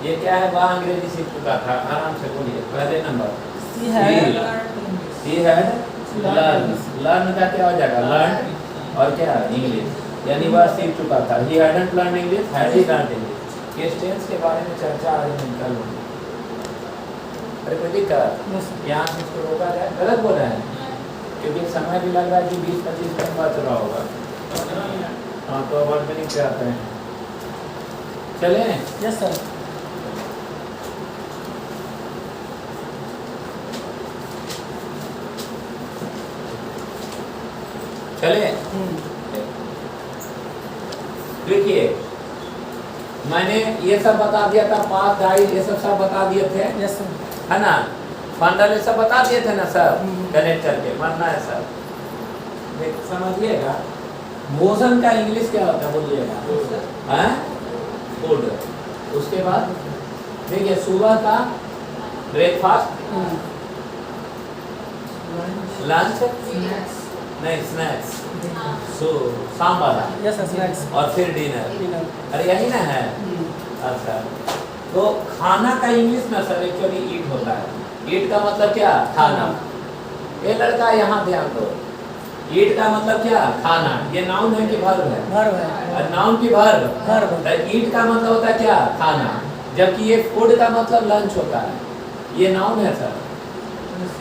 ये क्या है वह अंग्रेजी सीख चुका था आराम से बोलिए पहले number she had he had learned learn का क्या हो जाएगा learn और क्या इंग्लिश यानी वह सीख चुका था he hadn't learned English had he learned English केस टेंस के बारे में चर्चा आज हम कर लेंगे अरे कोई दिक्कत यहाँ से इसको रोका जाए गलत बोल रहे हैं क्योंकि समय भी लग रहा है कि 20-25 मिनट बाद चला होगा हाँ तो अब ऑर्गेनिक पे आते हैं चलें यस सर चले देखिए मैंने ये सब बता दिया था पास गाइड ये सब बता दिए थे यस सर है ना फंडल ये सब बता दिए थे ना सब कनेक्ट करके मरना है सब देख समझिएगा भोजन का इंग्लिश क्या होता है बोलिएगा हैं फूड उसके बाद देखिए सुबह का ब्रेकफास्ट लंच नहीं स्नैक्स सो शाम वाला यस सर स्नैक्स और फिर डिनर अरे यही ना है अच्छा तो खाना का इंग्लिश में सर एक्चुअली ईट होता है ईट का मतलब क्या खाना ये लड़का यहाँ ध्यान दो ईट का मतलब क्या खाना ये नाउन है कि वर्ब है वर्ब है नाउन की वर्ब वर्ब ईट का मतलब होता है क्या खाना जबकि ये फूड का मतलब लंच होता है ये नाउन है सर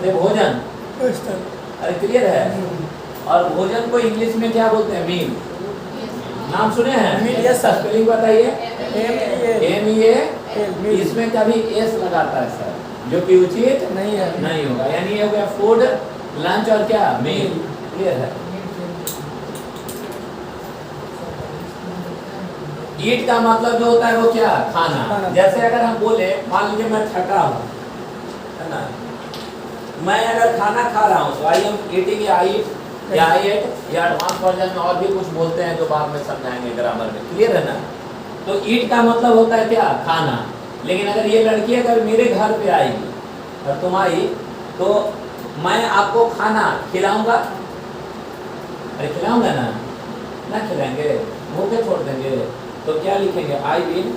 ये भोजन अरे क्लियर है और भोजन को इंग्लिश में क्या बोलते हैं मील नाम सुने हैं मील यस सर स्पेलिंग बताइए MEAL इसमें कभी एस लगाता है सर जो कि उचित नहीं है नहीं होगा यानी ये हो गया फूड लंच और क्या मील क्लियर है ईट का मतलब जो होता है वो क्या खाना जैसे अगर हम बोले मान लीजिए मैं थका हूँ है ना मैं अगर खाना खा रहा हूँ तो आई एम ईटिंग या आई या आई एट या एडवांस वर्जन में और भी कुछ बोलते हैं जो बाद में समझाएंगे ग्रामर में क्लियर है ना तो ईट का मतलब होता है क्या खाना लेकिन अगर ये लड़की अगर मेरे घर पे आएगी और तुम आई तो मैं आपको खाना खिलाऊंगा अरे खिलाऊंगा ना खिलाएंगे भूखे छोड़ देंगे तो क्या लिखेंगे I will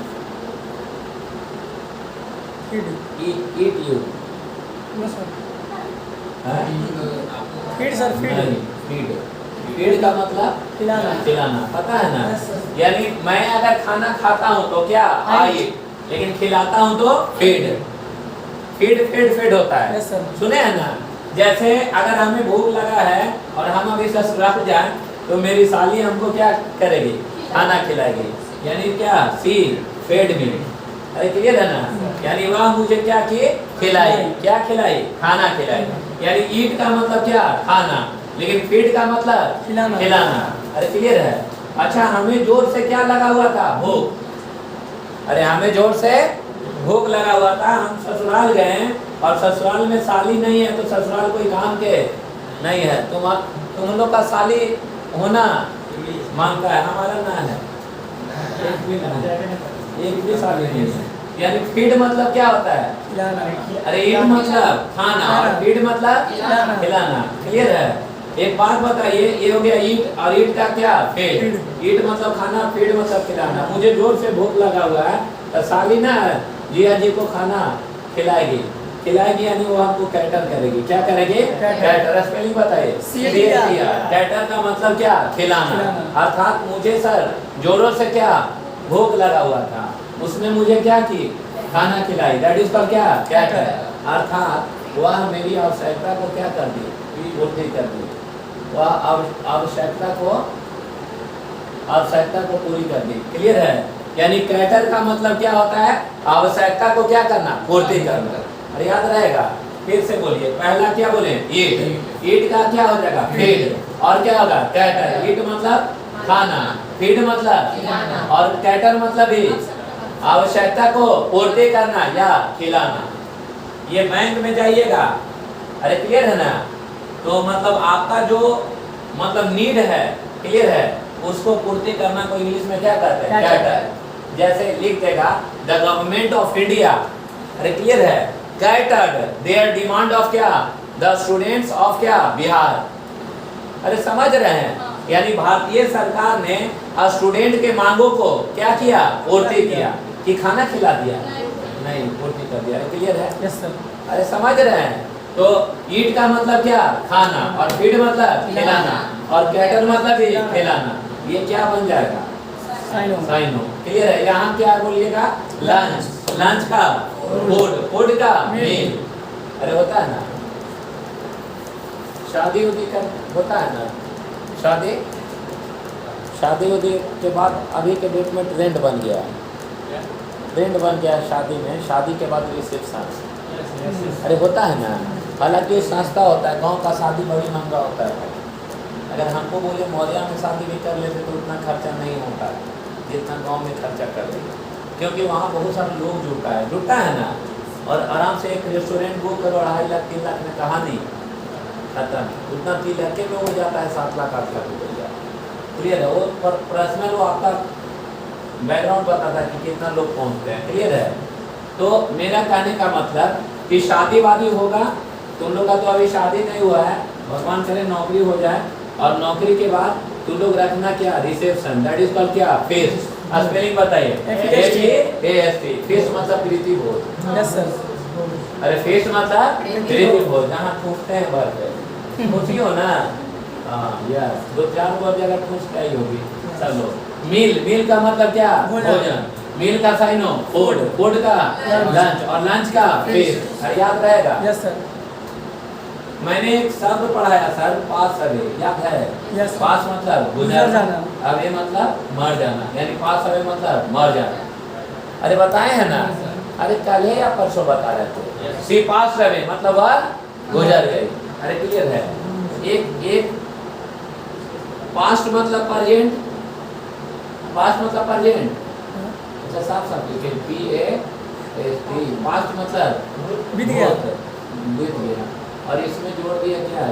eat you feed sir feed का मतलब खिलाना पता है ना यानी मैं अगर खाना खाता हूँ तो क्या आई लेकिन खिलाता हूँ तो फीड होता है सुने हैं ना जैसे अगर हमें भूख लगा है और हम अभी ससुराल जाए तो मेरी साली हमको क्या करेगी खाना खिलाएगी यानी क्या सी फेड मी अरे क्लियर है ना यानी वह मुझे क्या किए खिलाई क्या खिलाई खाना खिलाई यानी ईट का मतलब क्या खाना लेकिन फीड का मतलब खिलाना अरे क्लियर है अच्छा हमें जोर से क्या लगा हुआ था भूख अरे हमें जोर से भूख लगा हुआ था हम ससुराल गए और ससुराल में साली नहीं है तो ससुराल कोई काम के नहीं है तुम लोग का साली होना मांगता है हमारा ना है एक भी साली नहीं है यानी फीड मतलब क्या होता है? खिलाना। अरे ईट मतलब खाना और फीड मतलब खिलाना। खिलाना। क्लियर है? एक बात बताइए, ये हो गया ईट और ईट का क्या? फीड। ईट मतलब खाना, फीड मतलब खिलाना। मुझे जोर से भूख लगा हुआ है तो साली ना जिया जी को खाना खिलाएगी। खिलाएगी यानी वो हमको कैटर करेगी। क्या करेगी? कैटर। स्पेलिंग बताइए। कैटर का मतलब क्या? खिलाना। अर्थात मुझे सर जोरों से क्या भूख लगा हुआ था, उसने मुझे क्या की? खाना खिलाई। दैट इज कॉल्ड क्या? कैटर। अर्थात वह मेरी आवश्यकता को क्या कर दी? पूर्ति कर दी। वह आवश्यकता को पूरी कर दी। क्लियर है? यानी कैटर का मतलब क्या होता है? आवश्यकता को क्या करना? पूर्ति करना। अरे याद रहेगा? फिर से बोलिए। पहला क्या बोले? ईट। ईट का क्या हो जाएगा? फीड। और क्या होगा? कैटर। ईट मतलब खाना, फीड मतलब और कैटर मतलब भी आवश्यकता को पूर्ति करना या खिलाना। ये बैंक में जाइएगा, अरे क्लियर है ना? तो मतलब आपका जो मतलब नीड है, क्लियर है, उसको पूर्ति करना को इंग्लिश में क्या कहते हैं? कैटर। जैसे लिख देगा द गवर्नमेंट ऑफ इंडिया, अरे क्लियर है, कैटर्ड देयर डिमांड ऑफ क्या? द स्टूडेंट्स ऑफ क्या? बिहार। अरे समझ रहे हैं? यानी भारतीय सरकार ने स्टूडेंट के मांगों को क्या किया? पूर्ति किया। कि खाना खिला दिया? नहीं, पूर्ति कर दिया। क्लियर है? Yes sir. अरे समझ रहे हैं? तो ईट का मतलब क्या? खाना और फीड मतलब खिलाना और कैटर मतलब भी खिलाना। ये क्या बन जाएगा? साइनो। क्लियर है? यहाँ क्या बोलिएगा? लंच। लंच का फूड, फूड का मील। अरे होता है ना, शादी उदी का होता है ना, शादी उदी के बाद अभी के डेट में ट्रेंड बन गया है। ट्रेंड बन गया है शादी में, शादी के बाद रिसेप्शन। अरे होता है ना? हालांकि सस्ता होता है, गांव का शादी बड़ी महंगा होता है। अगर हमको बोले मौर्या में शादी भी कर लेते तो उतना खर्चा नहीं होता जितना गांव में खर्चा कर लेते, क्योंकि वहाँ बहुत सारे लोग जुटता है ना। और आराम से एक रेस्टोरेंट बुक करो 2.5 लाख 3 लाख में, कहा नहीं खत्म। उतना 3 लाख में हो जाता है 7 लाख 8 लाख रुपया। क्लियर है? वो पर्सनल वो आपका बैकग्राउंड बताता है कि कितना लोग पहुँचते हैं। क्लियर है? तो मेरा कहने का मतलब कि शादी वादी होगा, तुम लोग का तो अभी शादी नहीं हुआ है, भगवान करे नौकरी हो जाए, और नौकरी के बाद तुम लोग रखना क्या? रिसेप्शन। दैट इज कॉल्ड क्या? फेस्ट। स्पेलिंग बताइए। FEAST। फेस्ट मतलब प्रीति भोज। Yes sir. अरे फेस्ट मतलब प्रीति भोज, जहाँ ठूसते हैं भर पे। खुशी हो ना? हाँ यस, 2-4 को जगह ठूस का ही होगी सब लोग। मील। मील का मतलब क्या? भोजन। मील का साइनो फूड, फूड का लंच और लंच का फेस्ट। अरे याद रहेगा? Yes sir. मैंने एक शब्द पढ़ाया सर, पास अवे, याद है? Yes, पास मतलब गुजर जाना, अवे मतलब मर जाना, यानी पास अवे मतलब मर जाना। अरे बताए हैं ना? अरे कल या परसों बता रहे थे। सी पास अवे मतलब वह गुजर गई। अरे क्लियर है? एक पास्ट मतलब प्रेजेंट, पास्ट मतलब प्रेजेंट। अच्छा साफ साफ लिखे PAST। पास्ट मतलब बीत गया। बीत गया। और इसमें जोड़ दिया क्या?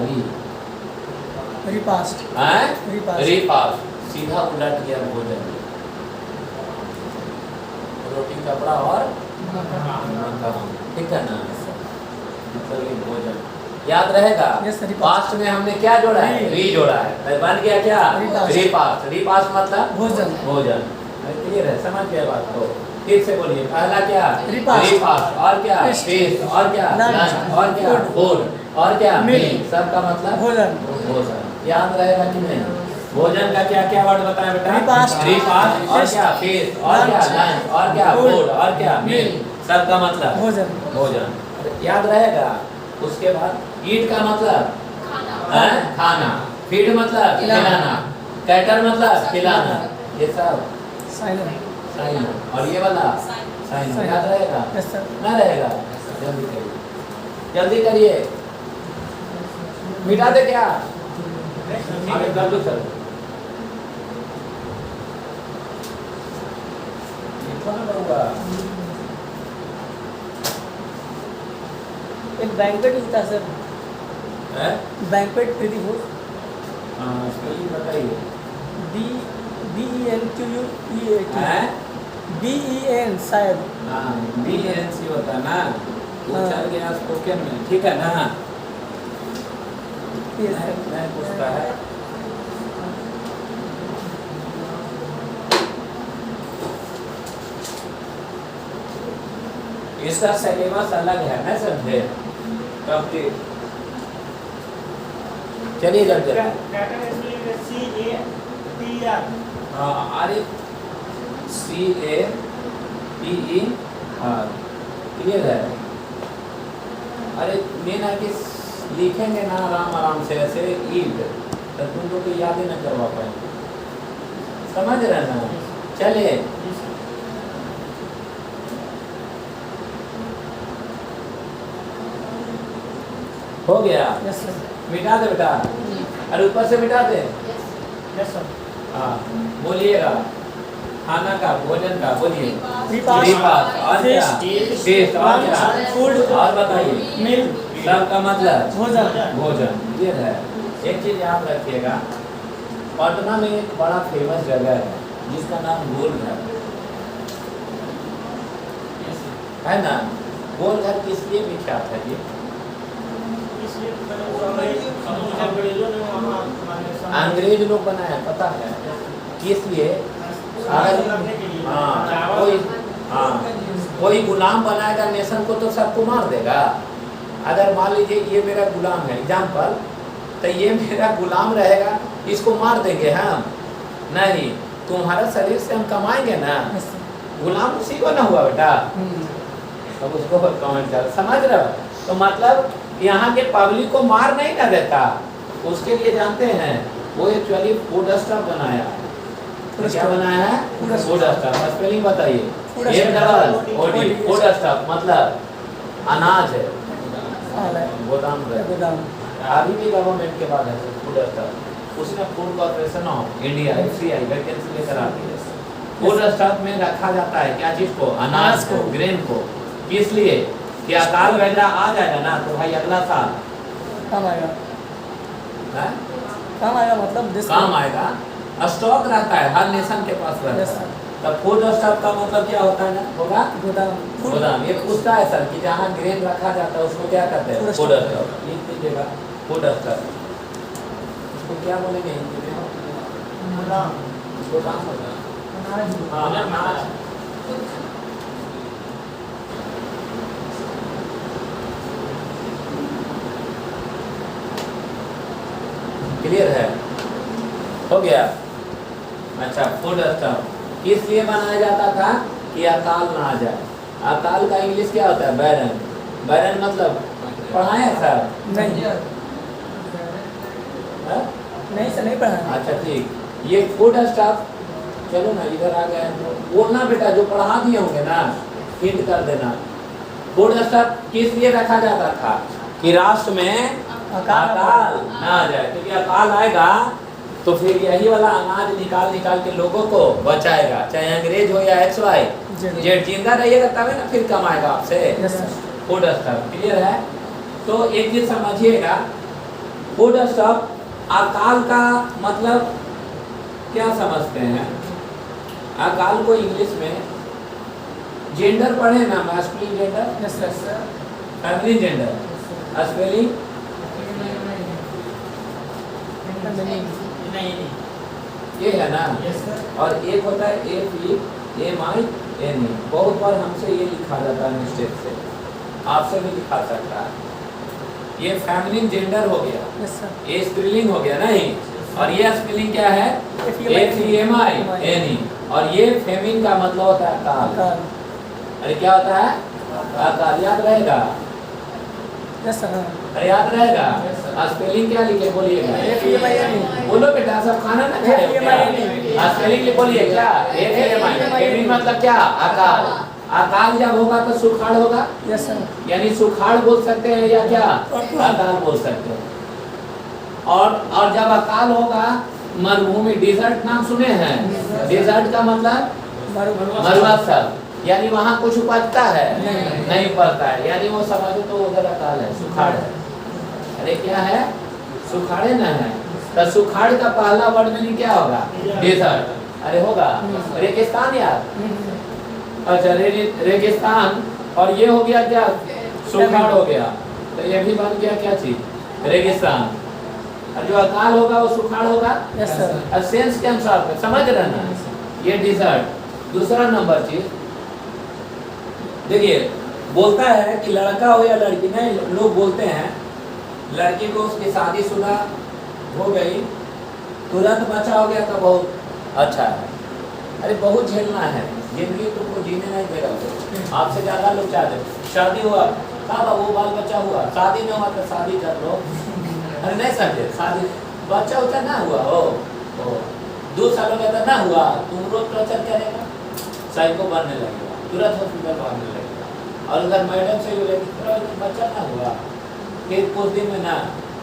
रिपास्ट। रिपास्ट। सीधा उलट गया भोजन। रोटी कपड़ा और ठीक है ना? मतलब ये भोजन याद रहेगा? पास्ट में हमने क्या जोड़ा है? री जोड़ा है, बन गया क्या? रिपास्ट। रिपास्ट मतलब भोजन। भोजन। क्लियर है? समझ गए बात को? फिर से बोलिए। पहला क्या? रिपास्ट। और क्या? फेस्ट। और क्या? लंच। और क्या? फूड। और क्या? मील। सब का मतलब भोजन। भोजन। याद रहेगा कि नहीं? भोजन का क्या क्या वर्ड बताया बेटा? रिपास्ट। रिपास्ट। और क्या? फेस्ट। और क्या? लंच। और क्या? फूड। और क्या? मील। सब का मतलब भोजन। भोजन। याद रहेगा? उसके बाद ईट का मतलब खाना, फीड मतलब खिलाना, कैटर मतलब खिलाना। ये सब साइन। और ये वाला साइन याद रहेगा? Yes sir. ना रहेगा? जल्दी करिए, जल्दी करिए। मिटा दे क्या? आगे कर दो सर। लिखो ना बउआ। एक बैंक्वेट होता है सर, है? बैंक्वेट प्रीति भोज। स्पेलिंग बताइए। BENQUET। BEN शायद। हाँ BNC होता है ना, वो हाँ। चल गया स्पोकन में, ठीक है ना। Yes, sir. नहीं पूछता है। इसका सिलेबस अलग है ना, समझे, कंप्लीट। चलिए जल्दी। हाँ अरे CAPER क्लियर है। अरे मेन है कि लिखेंगे ना आराम आराम से ऐसे ईट, तो तुम लोग को याद ही न करवा पाएंगे, समझ रहे ना। चलिए हो गया, Yes, sir. मिटा दे बेटा, अरे ऊपर से मिटा दे। Yes, sir. हाँ बोलिएगा, खाना का, भोजन का बोलिए। Repast. Repast, और क्या? Feast. Feast, और क्या? Food. और बताइए। Meal. सबका मतलब भोजन। भोजन, ये है। एक चीज याद रखिएगा, पटना में एक बड़ा फेमस जगह है जिसका नाम गोलघर है ना। गोलघर किस लिए विख्यात है जी? अंग्रेज लोग बनाया, पता है किस लिए? अगर कोई गुलाम बनाएगा नेशन को तो सबको मार देगा। अगर मान लीजिए ये मेरा गुलाम है, एग्जाम्पल, तो ये मेरा गुलाम रहेगा, इसको मार देंगे हम? नहीं, तुम्हारा शरीर से हम कमाएंगे ना। गुलाम उसी को ना हुआ बेटा, तो उसको कमेंट कर, समझ रहे हो? तो मतलब यहाँ के पब्लिक को मार नहीं ना देता, उसके लिए जानते हैं वो एक्चुअली फूड स्टॉक बनाया। तो क्या बनाया है? Food stock. स्पेलिंग बताइए। फूड स्टॉक मतलब अनाज है, गोदाम है। अभी भी गवर्नमेंट के बाद है फूड स्टॉक, उसने food corporation of India FCI vacancy लेकर आती है। फूड स्टॉक में रखा जाता है क्या चीज को? अनाज को, ग्रेन को। किस लिए? कि अकाल वगैरह आ जाएगा ना, तो भाई अगला साल काम आएगा। है? काम आएगा मतलब काम आएगा। स्टॉक रहता है, हर नेशन के पास रहता Yes, है। sir. तब फूड स्टॉक का मतलब क्या होता है ना, होगा गोदाम। गोदाम। ये पूछता है सर कि जहाँ ग्रेन रखा जाता है उसको क्या कहते हैं? Food food stock. स्टॉक। लिख दीजिएगा फूड स्टॉक। इसको क्या बोलेंगे हिंदी में? गोदाम होगा। हाँ अनाज। क्लियर है? हो गया। अच्छा, फूड स्टॉक किस लिए बनाया जाता था? कि अकाल ना आ जाए। अकाल का इंग्लिश क्या होता है? बैरन। बैरन मतलब पढ़ाए सर? नहीं है? नहीं सर, नहीं पढ़ा। अच्छा ठीक, ये फूड स्टॉक, चलो ना इधर आ गए तो बोलना बेटा, जो पढ़ा दिए होंगे ना हिंट कर देना। फूड स्टॉक किस लिए रखा जाता था? कि राष्ट्र में अकाल ना आ जाए, क्योंकि अकाल आएगा तो फिर यही वाला अनाज निकाल निकाल के लोगों को बचाएगा, चाहे अंग्रेज हो या XY जेड, जिंदा रहिएगा तभी ना फिर कमाएगा आपसे। Yes, sir. Food stock clear है? तो एक चीज समझिएगा, फूड स्टॉक अकाल का मतलब क्या समझते हैं? अकाल को इंग्लिश में जेंडर पढ़े ना, masculine gender, Yes, sir. Feminine gender, spelling ये है ना। और एक होता है FEMINE। बहुत बार हमसे ये लिखा जाता है मिस्टेक से, आपसे भी लिखा सकता है। ये फेमिनिन जेंडर हो गया, Yes, sir. ये स्त्रीलिंग हो गया नहीं। और ये स्पेलिंग क्या है? FEMINE। और ये फेमिन का मतलब होता है अकाल। अरे क्या होता है? अकाल। याद रहेगा? Yes, sir. अरे याद रहेगा? स्पेलिंग क्या लिखे बोलिएगा? FEMINE. बोलो बेटा, सब खाना ना खाए हो क्या? स्पेलिंग बोलिए क्या? FEMINE मतलब क्या? अकाल। अकाल जब होगा तो सुखाड़ होगा। Yes, sir. यानी सुखाड़ बोल सकते हैं या क्या? अकाल बोल सकते हैं। और जब अकाल होगा, मरुभूमि, डिजर्ट नाम सुने हैं? डिजर्ट का मतलब मरुस्थल, यानी वहाँ कुछ उपजता है नहीं उपजता है, यानी वो समझो तो उधर अकाल है, सुखाड़ है। अरे क्या है? सुखाड़े ना है। तो सुखाड़ का पहला वर्ड मीनिंग क्या होगा? डिजर्ट। अरे होगा? रेगिस्तान यार, अच्छा रेगिस्तान, और ये हो गया क्या, सुखाड़ हो गया, तो ये भी बन गया क्या चीज, रेगिस्तान। और जो अकाल होगा वो सुखाड़ होगा। Yes sir. और सेंस के अनुसार पे समझ रहे ना, ये डिजर्ट। दूसरा नंबर चीज देखिए, बोलता है कि लड़का हो या लड़की, नहीं लोग बोलते हैं लड़की को उसकी शादीशुदा हो गई, तुरंत बच्चा हो गया तो बहुत अच्छा है। अरे बहुत झेलना है, जिंदगी तुमको जीने नहीं देगा वो। आपसे ज्यादा लोग चाहते हैं। शादी हुआ, कहा वो बाल बच्चा हुआ, शादी नहीं हुआ तो शादी कर लो। अरे नहीं समझे, शादी बच्चा होता ना हुआ हो 2 सालों का तो ना हुआ, तुम रोज टॉर्चर करेगा, साइको बनने लगेगा, तुरंत हॉस्पिटल भागने लगेगा। और अगर मैडम से बोले बच्चा ना हुआ, फिर कुछ दिन में ना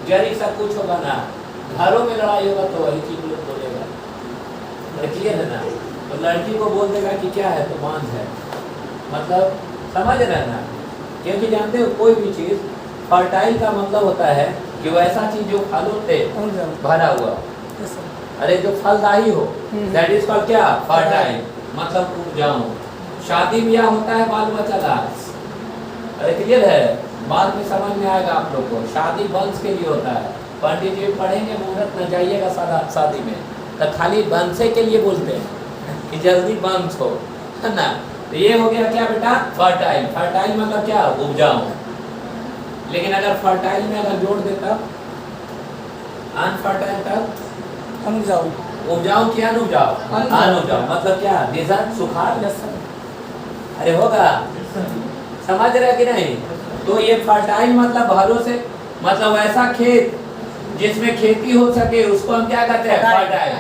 जरी सा कुछ होगा ना, घरों में लड़ाई होगा तो वही चीज लोग बोलेगा। क्लियर है ना। तो लड़की को बोल देगा कि क्या है, तो बांझ है, मतलब समझ रहे ना। क्योंकि जानते हो कोई भी चीज फर्टाइल का मतलब होता है कि वो ऐसा चीज जो फलों से भरा हुआ, यस सर। अरे जो फलदायी हो, दैट इज कॉल्ड क्या, फर्टाइल, मतलब उपजाऊ। शादी ब्याह होता है बाल बच्चा का, अरे क्लियर है, बाद में समझ में आएगा आप लोग को। शादी वंश के लिए होता है, पंडित जी पढ़ेंगे मुहूर्त न जाइएगा शादी में, तो खाली वंशे के लिए बोलते हैं कि जल्दी वंश हो, है ना। तो ये हो गया क्या बेटा, फर्टाइल। फर्टाइल मतलब क्या, उपजाऊ। लेकिन अगर फर्टाइल में अगर जोड़ देता अनफर्टाइल तब अनुजाऊ। उपजाऊ की अनुपजाऊ, अनुपजाऊ मतलब क्या, डिजर्ट, सुखाड़। Yes sir. अरे होगा, समझ रहे कि नहीं। तो ये फर्टाइल मतलब भरोसे, मतलब ऐसा खेत जिसमें खेती हो सके उसको हम क्या कहते हैं, फर्टाइल।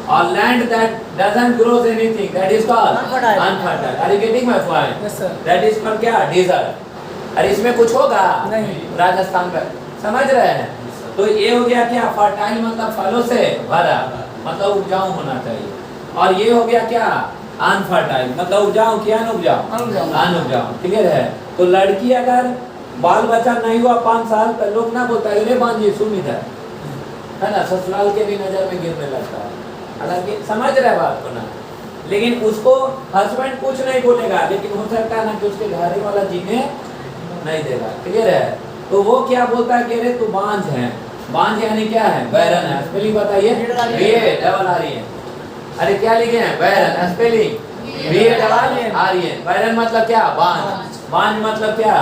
और land that doesn't grows anything, that is called unfertile. Are you getting my point? Yes sir. That is called क्या, डिजर्ट। अरे इसमें कुछ होगा नहीं, राजस्थान का, समझ रहे हैं। तो ये हो गया क्या, फर्टाइल मतलब फलों से भरा, मतलब उपजाऊ होना चाहिए। और ये हो गया क्या, अनफर्टाइल मतलब उपजाऊ क्या, अनुपजाऊ, अनुपजाऊ। क्लियर है। तो लड़की अगर बाल बच्चा नहीं हुआ 5 साल, तो लोग ना बोलता है बांझी सुन इधर, है ना, ससुराल के भी नजर में गिरने लगता है। हालांकि समझ रहे बात को ना, लेकिन उसको हस्बैंड कुछ नहीं बोलेगा, लेकिन हो सकता है ना कि उसके घरे वाला जीने नहीं देगा। क्लियर है। तो वो क्या बोलता है कि अरे तू बांझ है। बांझ यानी क्या है, बैरन है। स्पेलिंग बताइए, बीए डबल आ रही है। अरे क्या लिखे हैं, बैरन, स्पेलिंग बीए डबल आ रही है। बैरन मतलब क्या, बांझ। बांझ मतलब क्या,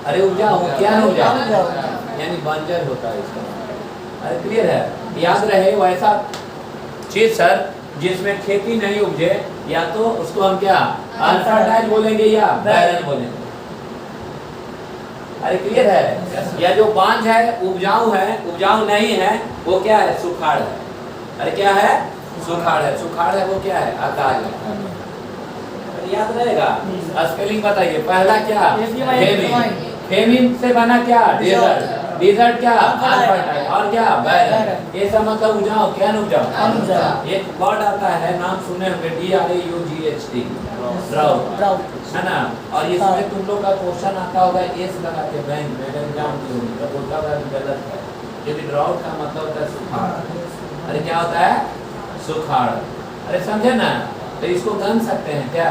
अरे उपजाऊ, क्या उपजाऊ, यानी बंजर होता है इसका। अरे क्लियर है। याद रहे वैसा चीज सर जिसमें खेती नहीं उपजे, या तो उसको हम क्या, अनफर्टाइल बोलेंगे या बैरन बोलेंगे। अरे क्लियर है। या जो बांझ है, उपजाऊ है, उपजाऊ नहीं है, वो क्या है, सुखाड़ है। अरे क्या है, सुखाड़ है। सुखाड़ है वो क्या है, अकाल है। अरे याद रहेगा। स्पेलिंग बताइए। पहला क्या, फेमिन। फेमिन से बना क्या, डेजर्ट। डेजर्ट क्या, अनफर्टाइल। और क्या, बैरन। ये सब मतलब उपजाऊ, क्या उपजाऊ। एक वर्ड आता है, नाम सुने होंगे, DRAUGHT, ड्राउट, है ना। और इसमें तुम लोग का क्वेश्चन आता होगा, एस लगा के बैंक में एग्जाम की होगी, तो बोलता होगा गलत है, क्योंकि ड्राउट का मतलब होता है सुखाड़। अरे क्या होता है, सुखाड़। अरे समझे ना। तो इसको गन सकते हैं क्या,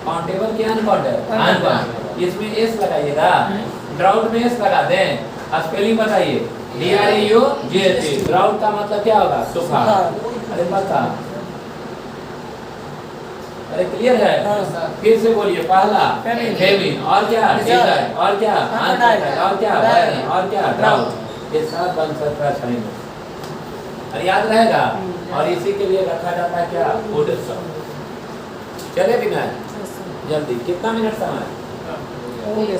काउंटेबल क्या, अनकाउंटेबल। इसमें एस लगाइएगा, ड्राउट में एस लगा दें। स्पेलिंग बताइए, DRAUGHT। ड्राउट का मतलब क्या होगा, सुखाड़। अरे पता, अरे क्लियर है। फिर से बोलिए। पहला फेमिन, और क्या, डेजर्ट, और क्या, अनफर्टाइल, और क्या, बैरन, और क्या, ड्राउट। ये सब बन सकता है सही में। अरे याद रहेगा। और इसी के लिए रखा जाता है क्या, फूड स्टॉक। चले बिना जल्दी, कितना मिनट समय, चलिए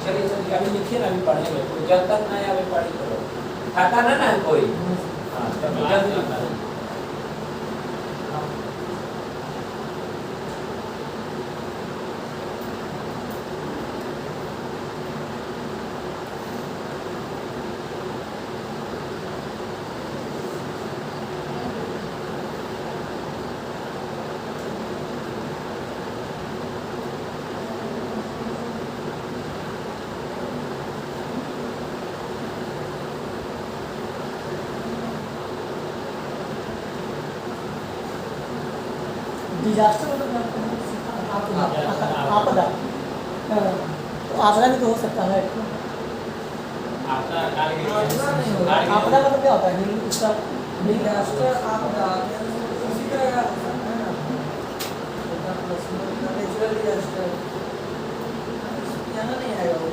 चलिए अभी लिखिए ना, अभी पढ़ेंगे। तो जब तक ना अभी पढ़ी करो, थका ना कोई। हाँ जल्दी लिखना है। डिजास्टर मतलब आपदा। हाँ, तो आपदा भी तो हो सकता है। आपका आपदा मतलब क्या होता है? उसका डिजास्टर आपदा उसी तरह का होता है ना, नेचुरल डिजास्टर यहाँ नहीं आएगा वो,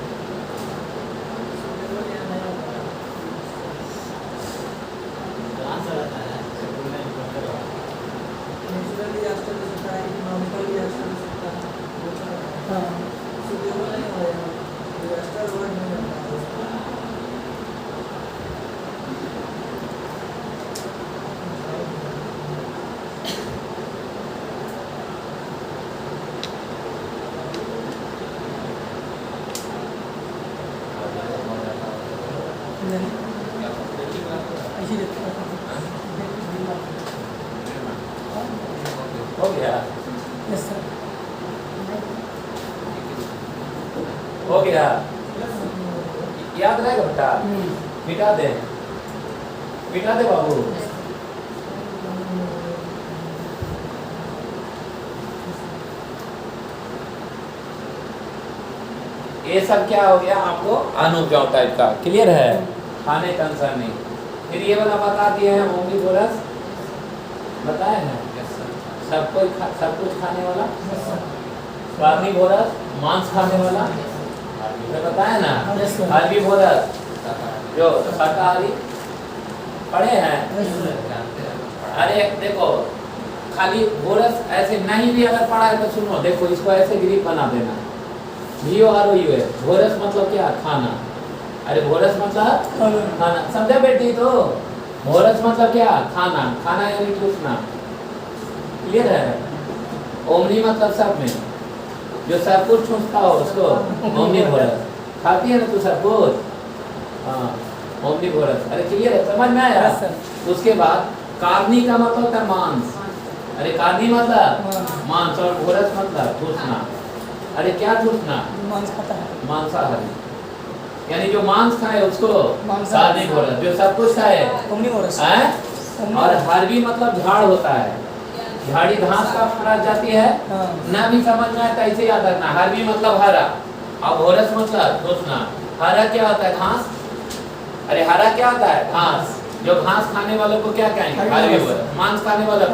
यहाँ नहीं होगा। नेचुरल डिजास्टर हो सकता है, इकोनॉमिकल डिजास्टर हो सकता है, हाँ, सुटेबल नहीं होगा, डिजास्टर वर्ड नहीं होता है। ऐसी देखते हैं। हो गया यस सर। हो गया, याद रहेगा बेटा। मिटा दे, मिटा दे बाबू। ये सब क्या हो गया आपको अनुपजाऊ टाइप का, क्लियर है? खाने कंसर्निंग। फिर ये वाला बता दिए हैं ओमनीवोरस, बताए हैं सब कुछ खाने वाला। कार्निवोरस मांस खाने वाला, ये बताया ना। हर्बीवोरस जो शाकाहारी, पढ़े हैं। अरे देखो, खाली वोरस ऐसे नहीं भी अगर पढ़ा है तो सुनो, देखो इसको ऐसे ग्रीप बना देना। VOROU है, वोरस मतलब क्या? खाना। अरे वोरस मतलब खाना, समझा बेटी? तो वोरस मतलब क्या? खाना। खाना यानी ठूसना, क्लियर है? ओमनी मतलब सब में, जो सब कुछ ठूसता हो उसको ओमनीवोरस। खाती है ना तू सब कुछ? हाँ, ओमनीवोरस। अरे क्लियर है, समझ में आया? उसके बाद कार्नी का मतलब होता है मांस। अरे कार्नी मतलब मांस, और वोरस मतलब ठूसना। अरे क्या ठूसना? मांस खाता है, मांसाहारी, यानी जो मांस खाए उसको मांसाहारी। कार्निवोरस, जो सब कुछ खाए। ओमनीवोरस। हैं? और हर्बी मतलब झाड़ होता है, झाड़ी घास का प्रजाति है ना। भी समझ में आता ऐसे याद रखना। हर्बी मतलब हरा, और वोरस मतलब ठूसना। हरा क्या होता है? घास। अरे हरा क्या होता है? घास। जो घास खाने वालों को क्या कहेंगे? हर्बीवोरस। मांस खाने वाला को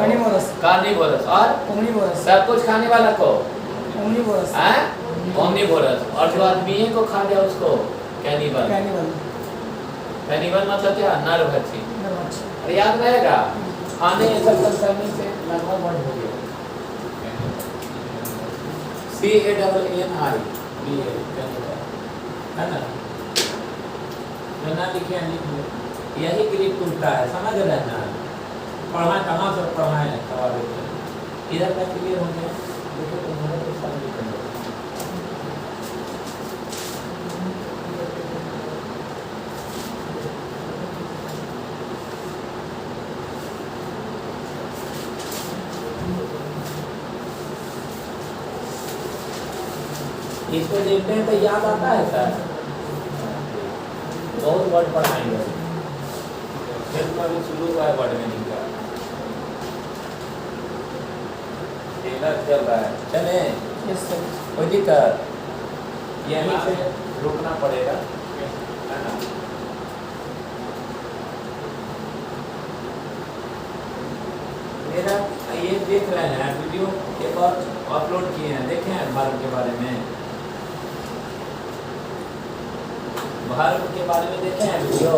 कार्निवोरस, और ओमनीवोरस। सब कुछ खाने वाला को ओमनीवोरस। ओमनीवोरस। और जो आदमी को खा गया उसको कैनिबल। कैनिबल। कैनिबल मतलब क्या? नरभक्षी। अरे याद रहेगा, खाने ये सब कंसर्निंग से लगभग वर्ड हो गया। CANNI है ना? ना लिखे हैं, लिख लो। यही ग्रीक टूटता है, समझ रहे ना? पढ़ना कहाँ से पढ़ना है? इधर का क्लियर हो गया। देखो तो मेरा तो सब लिख लो। इसको देखते हैं तो याद आता है सर, बहुत वर्ड पढ़ाएंगे। फिर तो अभी शुरू हुआ है वर्ड मीनिंग का, चल रहा है। चले यस सर। कोई दिक्कत? यहीं से रुकना पड़ेगा, है ना? मेरा ये देख रहे हैं वीडियो, एक और अपलोड किए हैं, देखे हैं भारत के बारे में। भारत के बारे में देखे हैं वीडियो।